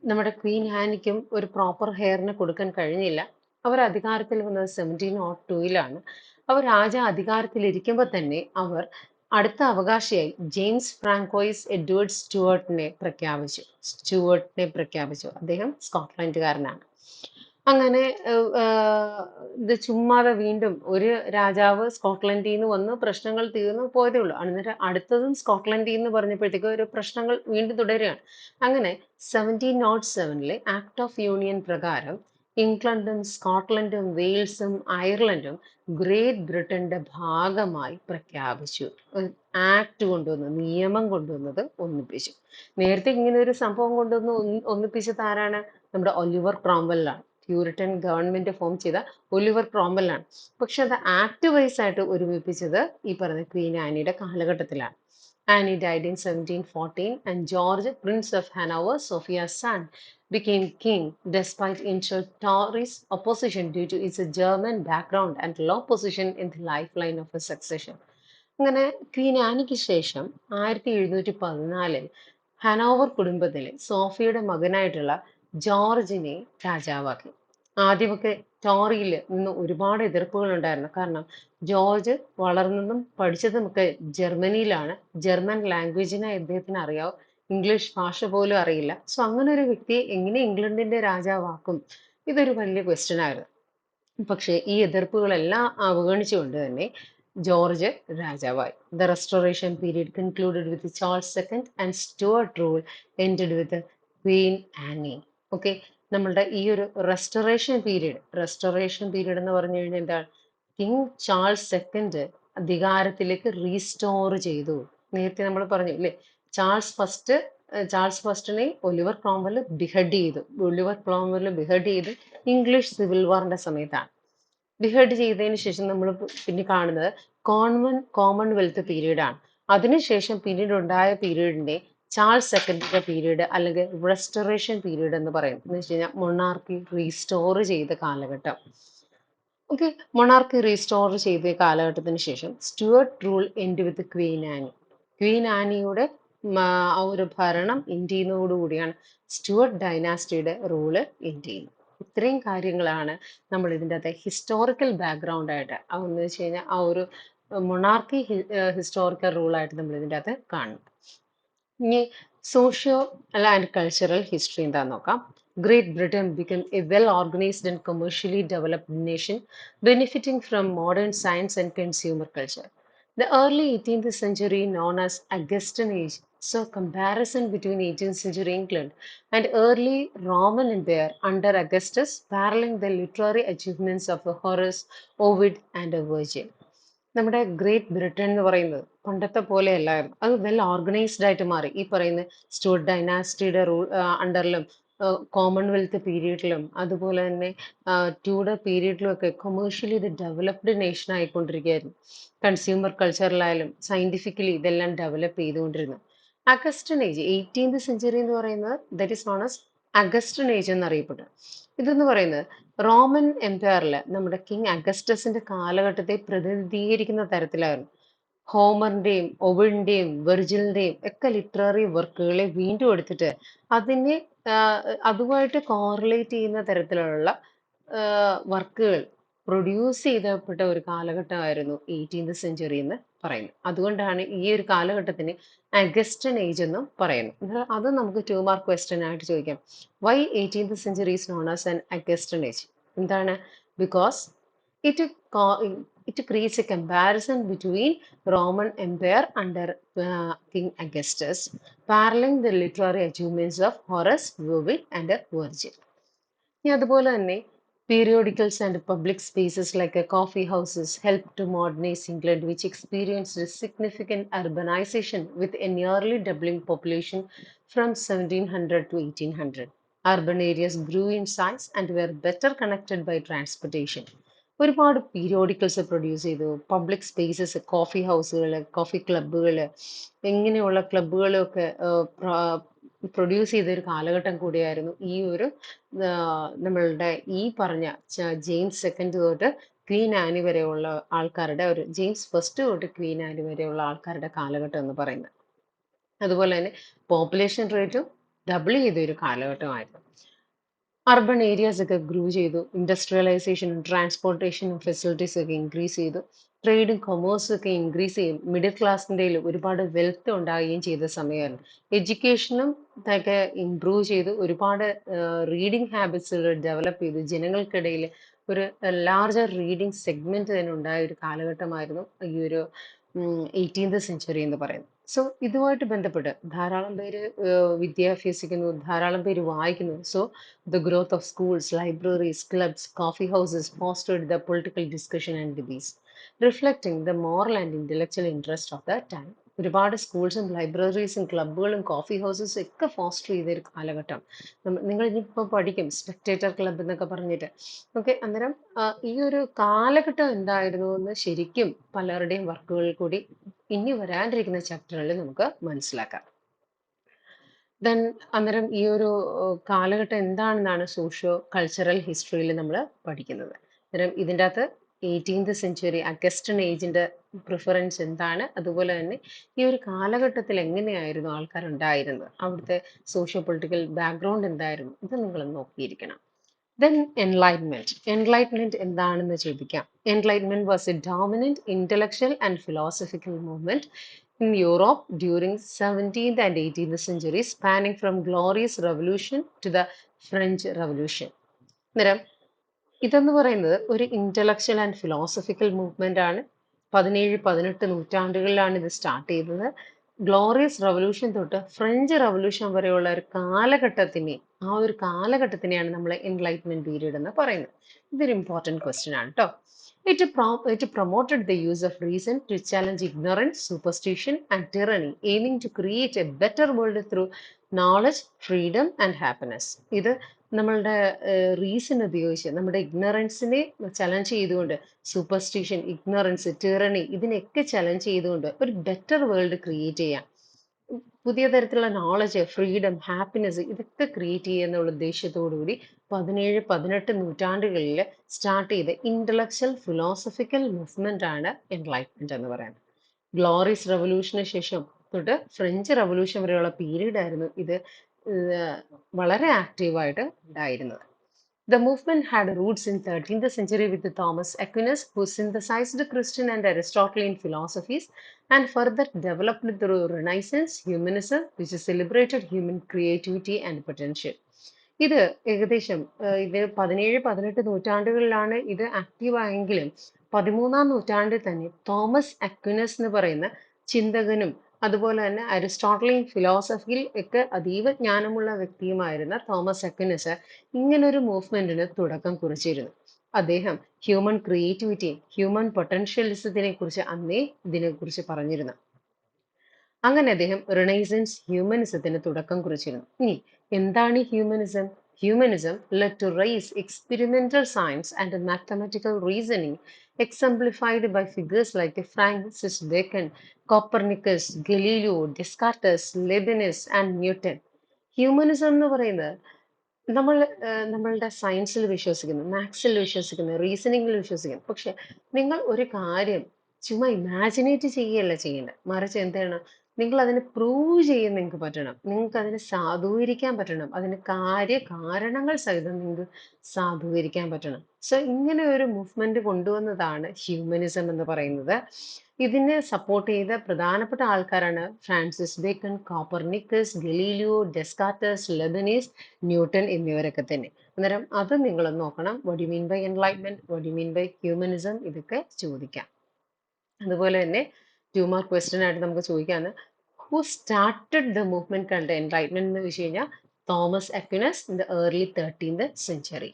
നമ്മുടെ Queen ആനിക്കും ഒരു proper ഹെയറിന് കൊടുക്കാൻ കഴിഞ്ഞില്ല. അവർ അധികാരത്തിൽ വന്നത് 1702-ലാണ്. അവർ രാജ അധികാരത്തിലിരിക്കുമ്പോൾ തന്നെ അവർ അടുത്ത അവകാശിയായി James Francois Edward സ്റ്റുവർട്ടിനെ പ്രഖ്യാപിച്ചു. അദ്ദേഹം സ്കോട്ട്ലൻഡുകാരനാണ്. അങ്ങനെ ഇത് ചുമ്മാതെ വീണ്ടും ഒരു രാജാവ് സ്കോട്ട്ലൻഡിൽ നിന്ന് വന്ന് പ്രശ്നങ്ങൾ തീർന്നു പോയതേ ഉള്ളൂ. അന്നേരം അടുത്തതും സ്കോട്ട്ലൻഡിൽ നിന്ന് പറഞ്ഞപ്പോഴത്തേക്ക് ഒരു പ്രശ്നങ്ങൾ വീണ്ടും തുടരുകയാണ്. അങ്ങനെ 1707 ആക്ട് ഓഫ് യൂണിയൻ പ്രകാരം ഇംഗ്ലണ്ടും സ്കോട്ട്ലൻഡും വെയിൽസും അയർലൻഡും ഗ്രേറ്റ് ബ്രിട്ടന്റെ ഭാഗമായി പ്രഖ്യാപിച്ചു. ആക്ട് കൊണ്ടുവന്നു, നിയമം കൊണ്ടുവന്നത് ഒന്നിപ്പിച്ചു. നേരത്തെ ഇങ്ങനെ ഒരു സംഭവം കൊണ്ടുവന്ന് ഒന്നിപ്പിച്ചത് ആരാണ്? നമ്മുടെ ഒലിവർ ക്രോംവെല്ലാണ്. പ്യൂരിറ്റൻ ഗവൺമെന്റ് ഫോം ചെയ്ത ഒലിവർ ക്രോംവെല്ലാണ്. പക്ഷെ അത് ആക്ട് വൈസ് ആയിട്ട് ഒരുമിപ്പിച്ചത് ഈ പറഞ്ഞ ക്വീൻ ആനിയുടെ കാലഘട്ടത്തിലാണ്. Annie died in 1714 and George, Prince of Hanover, Sophia's son, became king despite Tories opposition due to its German background and low position in the lifeline of a succession. അങ്ങനെ Queen ആനിക്ക് ശേഷം 1714 Hanover കുടുംബത്തിലെ സോഫിയയുടെ മകനായിട്ടുള്ള ജോർജിനെ രാജാവാക്കി. ആദ്യമൊക്കെ ടോറിയിൽ നിന്ന് ഒരുപാട് എതിർപ്പുകൾ ഉണ്ടായിരുന്നു. കാരണം ജോർജ് വളർന്നതും പഠിച്ചതുമൊക്കെ ജർമ്മനിയിലാണ്. ജർമ്മൻ ലാംഗ്വേജിനെ അദ്ദേഹത്തിന് അറിയാവും, ഇംഗ്ലീഷ് ഭാഷ പോലും അറിയില്ല. സോ അങ്ങനെ ഒരു വ്യക്തിയെ എങ്ങനെ ഇംഗ്ലണ്ടിന്റെ രാജാവാക്കും? ഇതൊരു വലിയ ക്വസ്റ്റ്യൻ ആയിരുന്നു. പക്ഷേ ഈ എതിർപ്പുകളെല്ലാം അവഗണിച്ചുകൊണ്ട് തന്നെ ജോർജ് രാജാവായി. The restoration period concluded with Charles second and Stuart rule ended with queen Annie. Okay, നമ്മളുടെ ഈ ഒരു റെസ്റ്റോറേഷൻ പീരീഡ് എന്ന് പറഞ്ഞു കഴിഞ്ഞാൽ എന്താണ്? കിങ് ചാൾസ് സെക്കൻഡ് അധികാരത്തിലേക്ക് റീസ്റ്റോർ ചെയ്തു. നേരത്തെ നമ്മൾ പറഞ്ഞു ഇല്ലേ, ചാൾസ് ഫസ്റ്റിനെ ഒലിവർ ക്രോംവെൽ ബിഹഡ് ചെയ്ത് ഇംഗ്ലീഷ് സിവിൽ വാറിന്റെ സമയത്താണ്. ബിഹഡ് ചെയ്തതിന് ശേഷം നമ്മൾ പിന്നെ കാണുന്നത് കോമൺവെൽത്ത് പീരീഡാണ്. അതിനുശേഷം പിന്നീട് ഉണ്ടായ പീരീഡിനെ ചാൾസ് സെക്കൻഡിന്റെ പീരീഡ് അല്ലെങ്കിൽ റെസ്റ്റോറേഷൻ പീരീഡ് എന്ന് പറയും. എന്ന് വെച്ച് കഴിഞ്ഞാൽ മൊണാർക്കി റീസ്റ്റോർ ചെയ്ത കാലഘട്ടം. ഓക്കെ, മൊണാർക്കി റീസ്റ്റോർ ചെയ്ത കാലഘട്ടത്തിന് ശേഷം Stuart rule end with queen Anne. Queen ആനിയുടെ ആ ഒരു ഭരണം എൻഡ് ചെയ്യുന്നതോടുകൂടിയാണ് സ്റ്റുവർട്ട് ഡൈനാസ്റ്റിയുടെ റൂള് എൻഡ് ചെയ്യുന്നത്. ഇത്രയും കാര്യങ്ങളാണ് നമ്മൾ ഇതിൻ്റെ അകത്തെ ഹിസ്റ്റോറിക്കൽ ബാക്ക്ഗ്രൗണ്ട് ആയിട്ട്, എന്ന് വെച്ച് കഴിഞ്ഞാൽ ആ ഒരു മൊണാർക്കി ഹിസ്റ്റോറിക്കൽ റൂളായിട്ട് നമ്മൾ ഇതിൻ്റെ അകത്ത് കാണുന്നത്. ഇനി സോഷ്യോ ആൻഡ് കൾച്ചറൽ ഹിസ്റ്ററി എന്താന്ന് നോക്കാം. Great Britain became a well-organized and commercially developed nation, benefiting from modern science and consumer culture. The early 18th century, known as Augustan Age, So, comparison between 18th century England and early Roman Empire under Augustus, paralleling the literary achievements of Horace, Ovid, and Virgil. നമ്മുടെ great Britain എന്ന് പറയുന്നത് പണ്ടത്തെ പോലെയല്ലായിരുന്നു. അത് well organised ആയിട്ട് മാറി. ഈ പറയുന്ന Stuart ഡൈനാസ്റ്റിയുടെ അണ്ടറിലും Commonwealth പീരീഡിലും അതുപോലെ തന്നെ ട്യൂഡർ പീരീഡിലും ഒക്കെ കൊമേഴ്ഷ്യലി ഇത് ഡെവലപ്ഡ് നേഷൻ ആയിക്കൊണ്ടിരിക്കുകയായിരുന്നു. കൺസ്യൂമർ കൾച്ചറിലായാലും സയന്റിഫിക്കലി ഇതെല്ലാം ഡെവലപ്പ് ചെയ്തുകൊണ്ടിരുന്നു. അഗസ്റ്റൻ ഏജ് 18th സെഞ്ചുറി എന്ന് പറയുന്നത് that is known as Augustan age എന്നറിയപ്പെട്ടു. ഇതെന്ന് പറയുന്നത് റോമൻ എംപയറിൽ നമ്മുടെ കിങ് അഗസ്റ്റസിന്റെ കാലഘട്ടത്തെ പ്രതിനിധീകരിക്കുന്ന തരത്തിലായിരുന്നു. ഹോമറിന്റെയും ഒവിഡിന്റെയും വെർജിലിന്റെയും ഒക്കെ ലിറ്റററി വർക്കുകളെ വീണ്ടും എടുത്തിട്ട് അതിനെ അതുമായിട്ട് കോറിലേറ്റ് ചെയ്യുന്ന തരത്തിലുള്ള വർക്കുകൾ പ്രൊഡ്യൂസ് ചെയ്തപ്പെട്ട ഒരു കാലഘട്ടമായിരുന്നു 18th സെഞ്ചുറി എന്ന് പറയുന്നത്. അതുകൊണ്ടാണ് ഈ ഒരു കാലഘട്ടത്തിന് അഗസ്റ്റൻ ഏജ് എന്നും പറയുന്നത്. അത് നമുക്ക് 2 മാർക്ക് ക്വസ്റ്റ്യൻ ആയിട്ട് ചോദിക്കാം. Why 18th century is known as an Augustan age? എന്താണ്? Because it it creates a comparison between Roman Empire under King Augustus, paralleling the literary achievements of Horace, Ovid, and Virgil. ഇനി അതുപോലെ തന്നെ periodicals and public spaces like coffee houses helped to modernize England, which experienced a significant urbanization with a nearly doubling population from 1700 to 1800. Urban areas grew in size and were better connected by transportation. ഒരുപാട് periodicals produce ചെയ്തു. Public spaces, coffee ഹൗസുകൾ, coffee ക്ലബ്ബുകൾ, ഇങ്ങനെയുള്ള ക്ലബ്ബുകളൊക്കെ produce ചെയ്ത ഒരു കാലഘട്ടം കൂടിയായിരുന്നു ഈ ഒരു നമ്മളുടെ ഈ പറഞ്ഞ ജെയിംസ് സെക്കൻഡ് തൊട്ട് ക്വീൻ ആനി വരെയുള്ള ആൾക്കാരുടെ ഒരു ജെയിംസ് ഫസ്റ്റ് തൊട്ട് ക്വീൻ ആനി വരെയുള്ള ആൾക്കാരുടെ കാലഘട്ടം എന്ന് പറയുന്നത്. അതുപോലെ തന്നെ പോപ്പുലേഷൻ റേറ്റും ഡബിൾ ചെയ്ത ഒരു കാലഘട്ടമായിരുന്നു. അർബൻ ഏരിയാസ് ഒക്കെ ഗ്രൂ ചെയ്തു. ഇൻഡസ്ട്രിയലൈസേഷനും ട്രാൻസ്പോർട്ടേഷനും ഫെസിലിറ്റീസ് ഒക്കെ ഇൻക്രീസ് ചെയ്തു. ട്രേഡും കൊമേഴ്സും ഒക്കെ ഇൻക്രീസ് ചെയ്യും. മിഡിൽ ക്ലാസിൻ്റെ ഒരുപാട് വെൽത്ത് ഉണ്ടാകുകയും ചെയ്ത സമയമായിരുന്നു. എഡ്യൂക്കേഷനും ഒക്കെ ഇംപ്രൂവ് ചെയ്തു. ഒരുപാട് റീഡിങ് ഹാബിറ്റ്സുകൾ ഡെവലപ്പ് ചെയ്തു. ജനങ്ങൾക്കിടയിൽ ഒരു ലാർജർ റീഡിങ് സെഗ്മെന്റ് തന്നെ ഉണ്ടായ ഒരു കാലഘട്ടമായിരുന്നു ഈ ഒരു 18th സെഞ്ചുറി എന്ന് പറയുന്നത്. സോ ഇതുമായിട്ട് ബന്ധപ്പെട്ട് ധാരാളം പേര് വിദ്യ അഭ്യസിക്കുന്നു, ധാരാളം പേര് വായിക്കുന്നു. So the growth of schools, libraries, clubs, coffee houses fostered the political discussion and debates, reflecting the moral and intellectual interest of that time. ഒരുപാട് സ്കൂൾസും ലൈബ്രറീസും ക്ലബ്ബുകളും കോഫി ഹൗസസും ഒക്കെ ഫോസ്റ്റർ ചെയ്ത ഒരു കാലഘട്ടം. നിങ്ങൾ ഇനിയിപ്പോൾ പഠിക്കും സ്പെക്ടേറ്റർ ക്ലബ്ബ് എന്നൊക്കെ പറഞ്ഞിട്ട്. ഓക്കെ, അന്നേരം ഈ ഒരു കാലഘട്ടം എന്തായിരുന്നു എന്ന് ശരിക്കും പലരുടെയും വർക്കുകളിൽ കൂടി ഇനി വരാനിരിക്കുന്ന ചാപ്റ്ററുകളിൽ നമുക്ക് മനസ്സിലാക്കാം. ദെൻ അന്നേരം ഈ ഒരു കാലഘട്ടം എന്താണെന്നാണ് സോഷ്യോ കൾച്ചറൽ ഹിസ്റ്ററിയിൽ നമ്മൾ പഠിക്കുന്നത്. അന്നേരം ഇതിൻ്റെ അകത്ത് 18th സെഞ്ചുറി അഗസ്റ്റൻ ഏജിൻ്റെ പ്രിഫറൻസ് എന്താണ്, അതുപോലെ തന്നെ ഈ ഒരു കാലഘട്ടത്തിൽ എങ്ങനെയായിരുന്നു ആൾക്കാരുണ്ടായിരുന്നത്, അവിടുത്തെ സോഷ്യോ പൊളിറ്റിക്കൽ ബാക്ക്ഗ്രൗണ്ട് എന്തായിരുന്നു, ഇത് നിങ്ങൾ നോക്കിയിരിക്കണം. ദെൻ എൻലൈറ്റ്മെന്റ് എന്താണെന്ന് ചോദിക്കാം. Enlightenment was A dominant intellectual and philosophical movement in Europe during 17th and 18th centuries, spanning from Glorious Revolution to the French Revolution. അന്നേരം ഇതെന്ന് പറയുന്നത് ഒരു ഇന്റലക്ച്വൽ ആൻഡ് ഫിലോസഫിക്കൽ മൂവ്മെന്റ് ആണ്. 17-18 നൂറ്റാണ്ടുകളിലാണ് ഇത് സ്റ്റാർട്ട് ചെയ്തത്. ഗ്ലോറിയസ് റവല്യൂഷൻ തൊട്ട് ഫ്രഞ്ച് റവല്യൂഷൻ വരെയുള്ള ഒരു കാലഘട്ടത്തിനെയാണ് നമ്മൾ എൻലൈറ്റ്മെന്റ് പീരീഡ് എന്ന് പറയുന്നത്. ഇതൊരു ഇമ്പോർട്ടൻറ്റ് ക്വസ്റ്റ്യൻ ആണ് കേട്ടോ. It promoted the use of reason to challenge ignorance, superstition, and tyranny, aiming to create a better world through knowledge, freedom, and happiness. ഇത് നമ്മളുടെ റീസൺ ഉപയോഗിച്ച് നമ്മുടെ ഇഗ്നറൻസിനെ ചലഞ്ച് ചെയ്തുകൊണ്ട്, സൂപ്പർസ്റ്റിഷൻ, ഇഗ്നറൻസ്, ടിറണി ഇതിനെയൊക്കെ ചലഞ്ച് ചെയ്തുകൊണ്ട് ഒരു ബെറ്റർ വേൾഡ് ക്രിയേറ്റ് ചെയ്യാം. പുതിയ തരത്തിലുള്ള നോളജ്, ഫ്രീഡം, ഹാപ്പിനെസ് ഇതൊക്കെ ക്രിയേറ്റ് ചെയ്യുക എന്നുള്ള ഉദ്ദേശത്തോടു കൂടി 17-18 നൂറ്റാണ്ടുകളിൽ സ്റ്റാർട്ട് ചെയ്ത ഇന്റലക്ച്വൽ ഫിലോസഫിക്കൽ മൂവ്മെന്റ് ആണ് എൻലൈറ്റ്മെന്റ് എന്ന് പറയുന്നത്. ഗ്ലോറിയസ് റവല്യൂഷന് ശേഷം തൊട്ട് ഫ്രഞ്ച് റവല്യൂഷൻ വരെയുള്ള പീരീഡ് ആയിരുന്നു ഇത് വളരെ ആക്റ്റീവായിട്ട് ഉണ്ടായിരുന്നത്. The movement had roots in 13th century with Thomas Aquinas, who synthesized Christian and Aristotelian philosophies and further developed through Renaissance humanism, which celebrated human creativity and potential. ഇത് ഏകദേശം ഇത് 17-18 നൂറ്റാണ്ടുകളിലാണ് ഇത് ആക്റ്റീവ് ആയെങ്കിലും 13-ാം നൂറ്റാണ്ടിൽ തന്നെ തോമസ് അക്വിനസ് എന്ന് പറയുന്ന ചിന്തകനും അതുപോലെ തന്നെ അരിസ്റ്റോട്ടലിയൻ ഫിലോസഫിയിൽ ഒക്കെ അതീവ ജ്ഞാനമുള്ള വ്യക്തിയുമായിരുന്ന തോമസ് അക്വിനസ് ഇങ്ങനൊരു മൂവ്മെന്റിന് തുടക്കം കുറിച്ചിരുന്നു. അദ്ദേഹം ഹ്യൂമൻ ക്രിയേറ്റിവിറ്റി, ഹ്യൂമൻ പൊട്ടൻഷ്യലിസത്തിനെ കുറിച്ച് അന്നേ ഇതിനെക്കുറിച്ച് പറഞ്ഞിരുന്നു. അങ്ങനെ അദ്ദേഹം റിനൈസൻസ് ഹ്യൂമനിസത്തിന് തുടക്കം കുറിച്ചിരുന്നു. ഇനി എന്താണ് ഈ humanism? Humanism led to raise experimental science and mathematical reasoning exemplified by figures like Francis Bacon, Copernicus, Galileo, Descartes, Leibniz and Newton. Humanism എന്ന് പറയുന്നത് നമ്മൾ നമ്മളുടെ സയൻസിൽ വിശ്വസിക്കുന്നു, മാത്സിൽ വിശ്വസിക്കുന്നു, റീസണിങ്ങിൽ വിശ്വസിക്കുന്നു. പക്ഷെ നിങ്ങൾ ഒരു കാര്യം ചുമ്മാ ഇമാജിനേറ്റ് ചെയ്യുകയല്ല ചെയ്യേണ്ടത്. മറിച്ച് എന്താണ്? നിങ്ങൾ അതിനെ പ്രൂവ് ചെയ്യാൻ നിങ്ങൾക്ക് പറ്റണം. നിങ്ങൾക്ക് അതിനെ സാധൂകരിക്കാൻ പറ്റണം. അതിന് കാരണങ്ങൾ സഹിതം നിങ്ങൾക്ക് സാധൂകരിക്കാൻ പറ്റണം. സോ ഇങ്ങനെ ഒരു മൂവ്മെന്റ് കൊണ്ടുവന്നതാണ് ഹ്യൂമനിസം എന്ന് പറയുന്നത്. ഇതിനെ സപ്പോർട്ട് ചെയ്ത പ്രധാനപ്പെട്ട ആൾക്കാരാണ് Francis Bacon, Copernicus, Galileo, Descartes, Leibniz, Newton എന്നിവരൊക്കെ തന്നെ. അന്നേരം അത് നിങ്ങളൊന്ന് നോക്കണം. What you mean by enlightenment, what you mean by humanism, ഇതൊക്കെ ചോദിക്കാം. അതുപോലെ തന്നെ 2 മാർക്ക് ക്വസ്റ്റ്യൻ ആയിട്ട് നമുക്ക് ചോദിക്കാന്ന്, ഹു സ്റ്റാർട്ടഡ് ദ മൂവ്മെന്റ് കണ്ട എൻലൈറ്റ്മെന്റ് എന്ന് വെച്ച് കഴിഞ്ഞാൽ Thomas Aquinas in the early 13th century.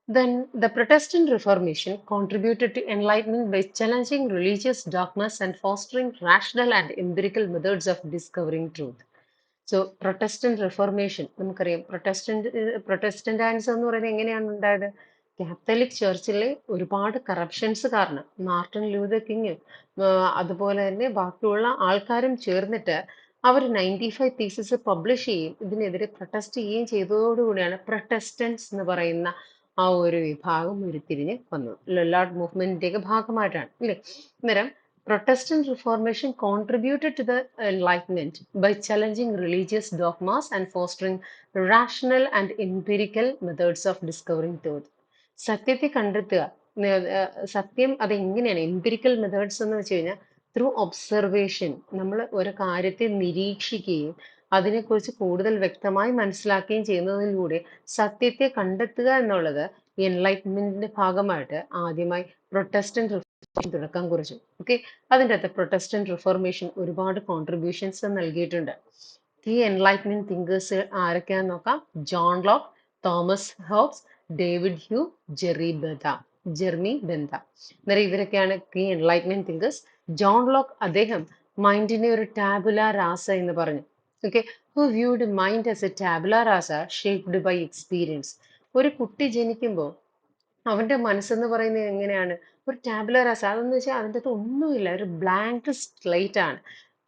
Then the Protestant Reformation contributed to enlightenment by challenging religious dogmas and fostering rational and empirical methods of discovering truth. So Protestant reformation നമുക്കറിയാം. പ്രൊട്ടസ്റ്റന്റാനിസം എന്ന് പറയുന്നത് എങ്ങനെയാണ് ഉണ്ടായത്? Catholic ചർച്ചിലെ ഒരുപാട് corruptions കാരണം Martin Luther king അതുപോലെ തന്നെ ബാക്കിയുള്ള ആൾക്കാരും ചേർന്നിട്ട് അവർ 95 തീസിസ് പബ്ലിഷ് ചെയ്യും, ഇതിനെതിരെ പ്രൊട്ടസ്റ്റ് ചെയ്യുകയും ചെയ്തതോടുകൂടിയാണ് പ്രൊട്ടസ്റ്റന്റ്സ് എന്ന് പറയുന്ന ആ ഒരു വിഭാഗം ഉരുത്തിരിഞ്ഞ് വന്നത്. ലൊല്ലാർഡ് മൂവ്മെന്റിന്റെയൊക്കെ ഭാഗമായിട്ടാണ് അല്ലേ? അന്നേരം Protestant Reformation contributed to the Enlightenment by challenging religious dogmas and fostering rational and empirical methods of discovering truth. സത്യത്തെ കണ്ടെത്തുക, സത്യം അതെങ്ങനെയാണ്? എംപിരിക്കൽ മെത്തേഡ്സ് എന്ന് വെച്ച് കഴിഞ്ഞാൽ ത്രൂ ഒബ്സർവേഷൻ, നമ്മൾ ഒരു കാര്യത്തെ നിരീക്ഷിക്കുകയും അതിനെക്കുറിച്ച് കൂടുതൽ വ്യക്തമായി മനസ്സിലാക്കുകയും ചെയ്യുന്നതിലൂടെ സത്യത്തെ കണ്ടെത്തുക എന്നുള്ളത് എൻലൈറ്റ്മെന്റിന്റെ ഭാഗമായിട്ട് ആദ്യമായി പ്രൊട്ടസ്റ്റന്റ് തുടക്കം കുറിച്ചു. ഓക്കെ, അതിൻ്റെ അകത്ത് പ്രൊട്ടസ്റ്റന്റ് റിഫോർമേഷൻ ഒരുപാട് കോൺട്രിബ്യൂഷൻസ് നൽകിയിട്ടുണ്ട്. ഈ എൻലൈറ്റ്മെന്റ് തിങ്കേഴ്സ് ആരൊക്കെയാന്ന് നോക്കാം. John Locke, Thomas Hobbes, David Hume, Jeremy Bentham. അന്നേരം ഇവരൊക്കെയാണ് ഈ എൻലൈറ്റ്മെന്റ് തിങ്കേഴ്സ്. ജോൺ ലോക്ക് അദ്ദേഹം മൈൻഡിനെ ഒരു ടാബുല റാസ എന്ന് പറഞ്ഞു. Okay, who viewed mind as a tabula rasa shaped by experience. ഒരു കുട്ടി ജനിക്കുമ്പോൾ അവന്റെ മനസ്സെന്ന് പറയുന്നത് എങ്ങനെയാണ്? ഒരു ടാബുലർ റാസ. അതെന്ന് വെച്ചാൽ അതിൻ്റെ അകത്ത് ഒന്നുമില്ല, ഒരു ബ്ലാങ്ക് സ്ലേറ്റ് ആണ്.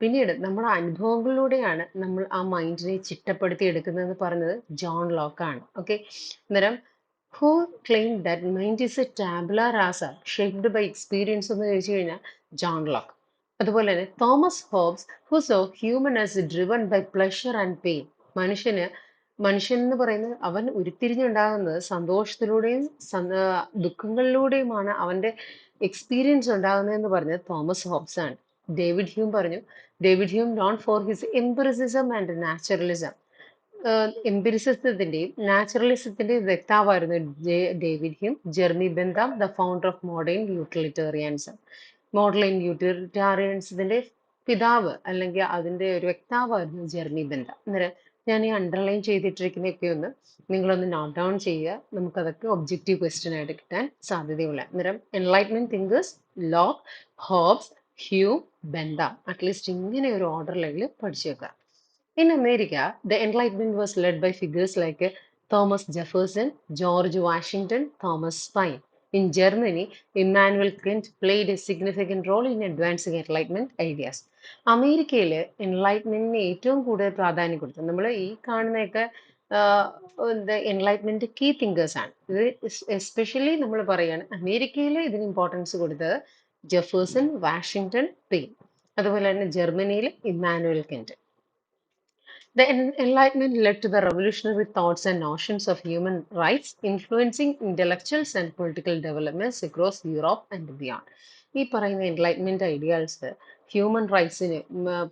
പിന്നീട് നമ്മുടെ അനുഭവങ്ങളിലൂടെയാണ് നമ്മൾ ആ മൈൻഡിനെ ചിട്ടപ്പെടുത്തി എടുക്കുന്നതെന്ന് പറഞ്ഞത് ജോൺ ലോക്കാണ്. ഓക്കെ, അന്നേരം who claim that mind is a tabular rasa shaped by experience എന്ന് ചോദിച്ചു കഴിഞ്ഞാൽ ജോൺ ലോക്ക്. അതുപോലെ തന്നെ Thomas Hobbes, who saw human as driven by pleasure and pain. മനുഷ്യൻ എന്ന് പറയുന്നത് അവൻ ഉരുത്തിരിഞ്ഞുണ്ടാകുന്നത് സന്തോഷത്തിലൂടെയും ദുഃഖങ്ങളിലൂടെയുമാണ് അവന്റെ എക്സ്പീരിയൻസ് ഉണ്ടാകുന്നതെന്ന് പറഞ്ഞത് തോമസ് ഹോബ്സ് ആണ്. David Hume known for his empiricism and naturalism. എംപിറിസിസത്തിന്റെയും നാച്ചുറലിസത്തിന്റെയും വക്താവായിരുന്നു David Hume. Jeremy Bentham, the founder of modern utilitarianism. യൂട്ടിലിറ്റേറിയൻസത്തിന്റെ പിതാവ് അല്ലെങ്കിൽ അതിന്റെ ഒരു വ്യക്താവായിരുന്നു ജെർമി ബെന്ത. അന്നേരം ഞാൻ ഈ അണ്ടർലൈൻ ചെയ്തിട്ടിരിക്കുന്നതൊക്കെ ഒന്ന് നിങ്ങളൊന്ന് നോട്ട് ഡൗൺ ചെയ്യുക. നമുക്കതൊക്കെ ഒബ്ജക്റ്റീവ് ക്വസ്റ്റ്യൻ ആയിട്ട് കിട്ടാൻ സാധ്യതയുള്ള. അന്നേരം enlightenment thinkers Locke, Hobbes, Hume, Bentham. At least ഇങ്ങനെ ഒരു ഓർഡറിലെങ്കിലും പഠിച്ചു വെക്കുക. In America, the Enlightenment was led by figures like Thomas Jefferson, George Washington, Thomas Paine. In Germany, Immanuel Kant played a significant role in advancing Enlightenment ideas. അമേരിക്കയിൽ എൻലൈറ്റ്മെന്റിന് ഏറ്റവും കൂടുതൽ പ്രാധാന്യം കൊടുത്തത് നമ്മൾ ഈ കാണുന്നതൊക്കെ എൻലൈറ്റ്മെന്റ് കീ തിങ്കേഴ്സ് ആണ്. ഇത് എസ്പെഷ്യലി നമ്മൾ പറയുകയാണ് അമേരിക്കയിൽ ഇതിന് ഇമ്പോർട്ടൻസ് കൊടുത്തത് ജെഫേഴ്സൺ, വാഷിങ്ടൺ, പെയിൻ. അതുപോലെ തന്നെ ജർമ്മനിയിൽ Emmanuel Kent. The Enlightenment led to the revolutionary thoughts and notions of human rights, influencing intellectuals and political developments across Europe and beyond. ഈ പറയുന്ന എൻലൈറ്റ്മെന്റ് ഐഡിയാസ് ഹ്യൂമൻ റൈറ്റ്സിന്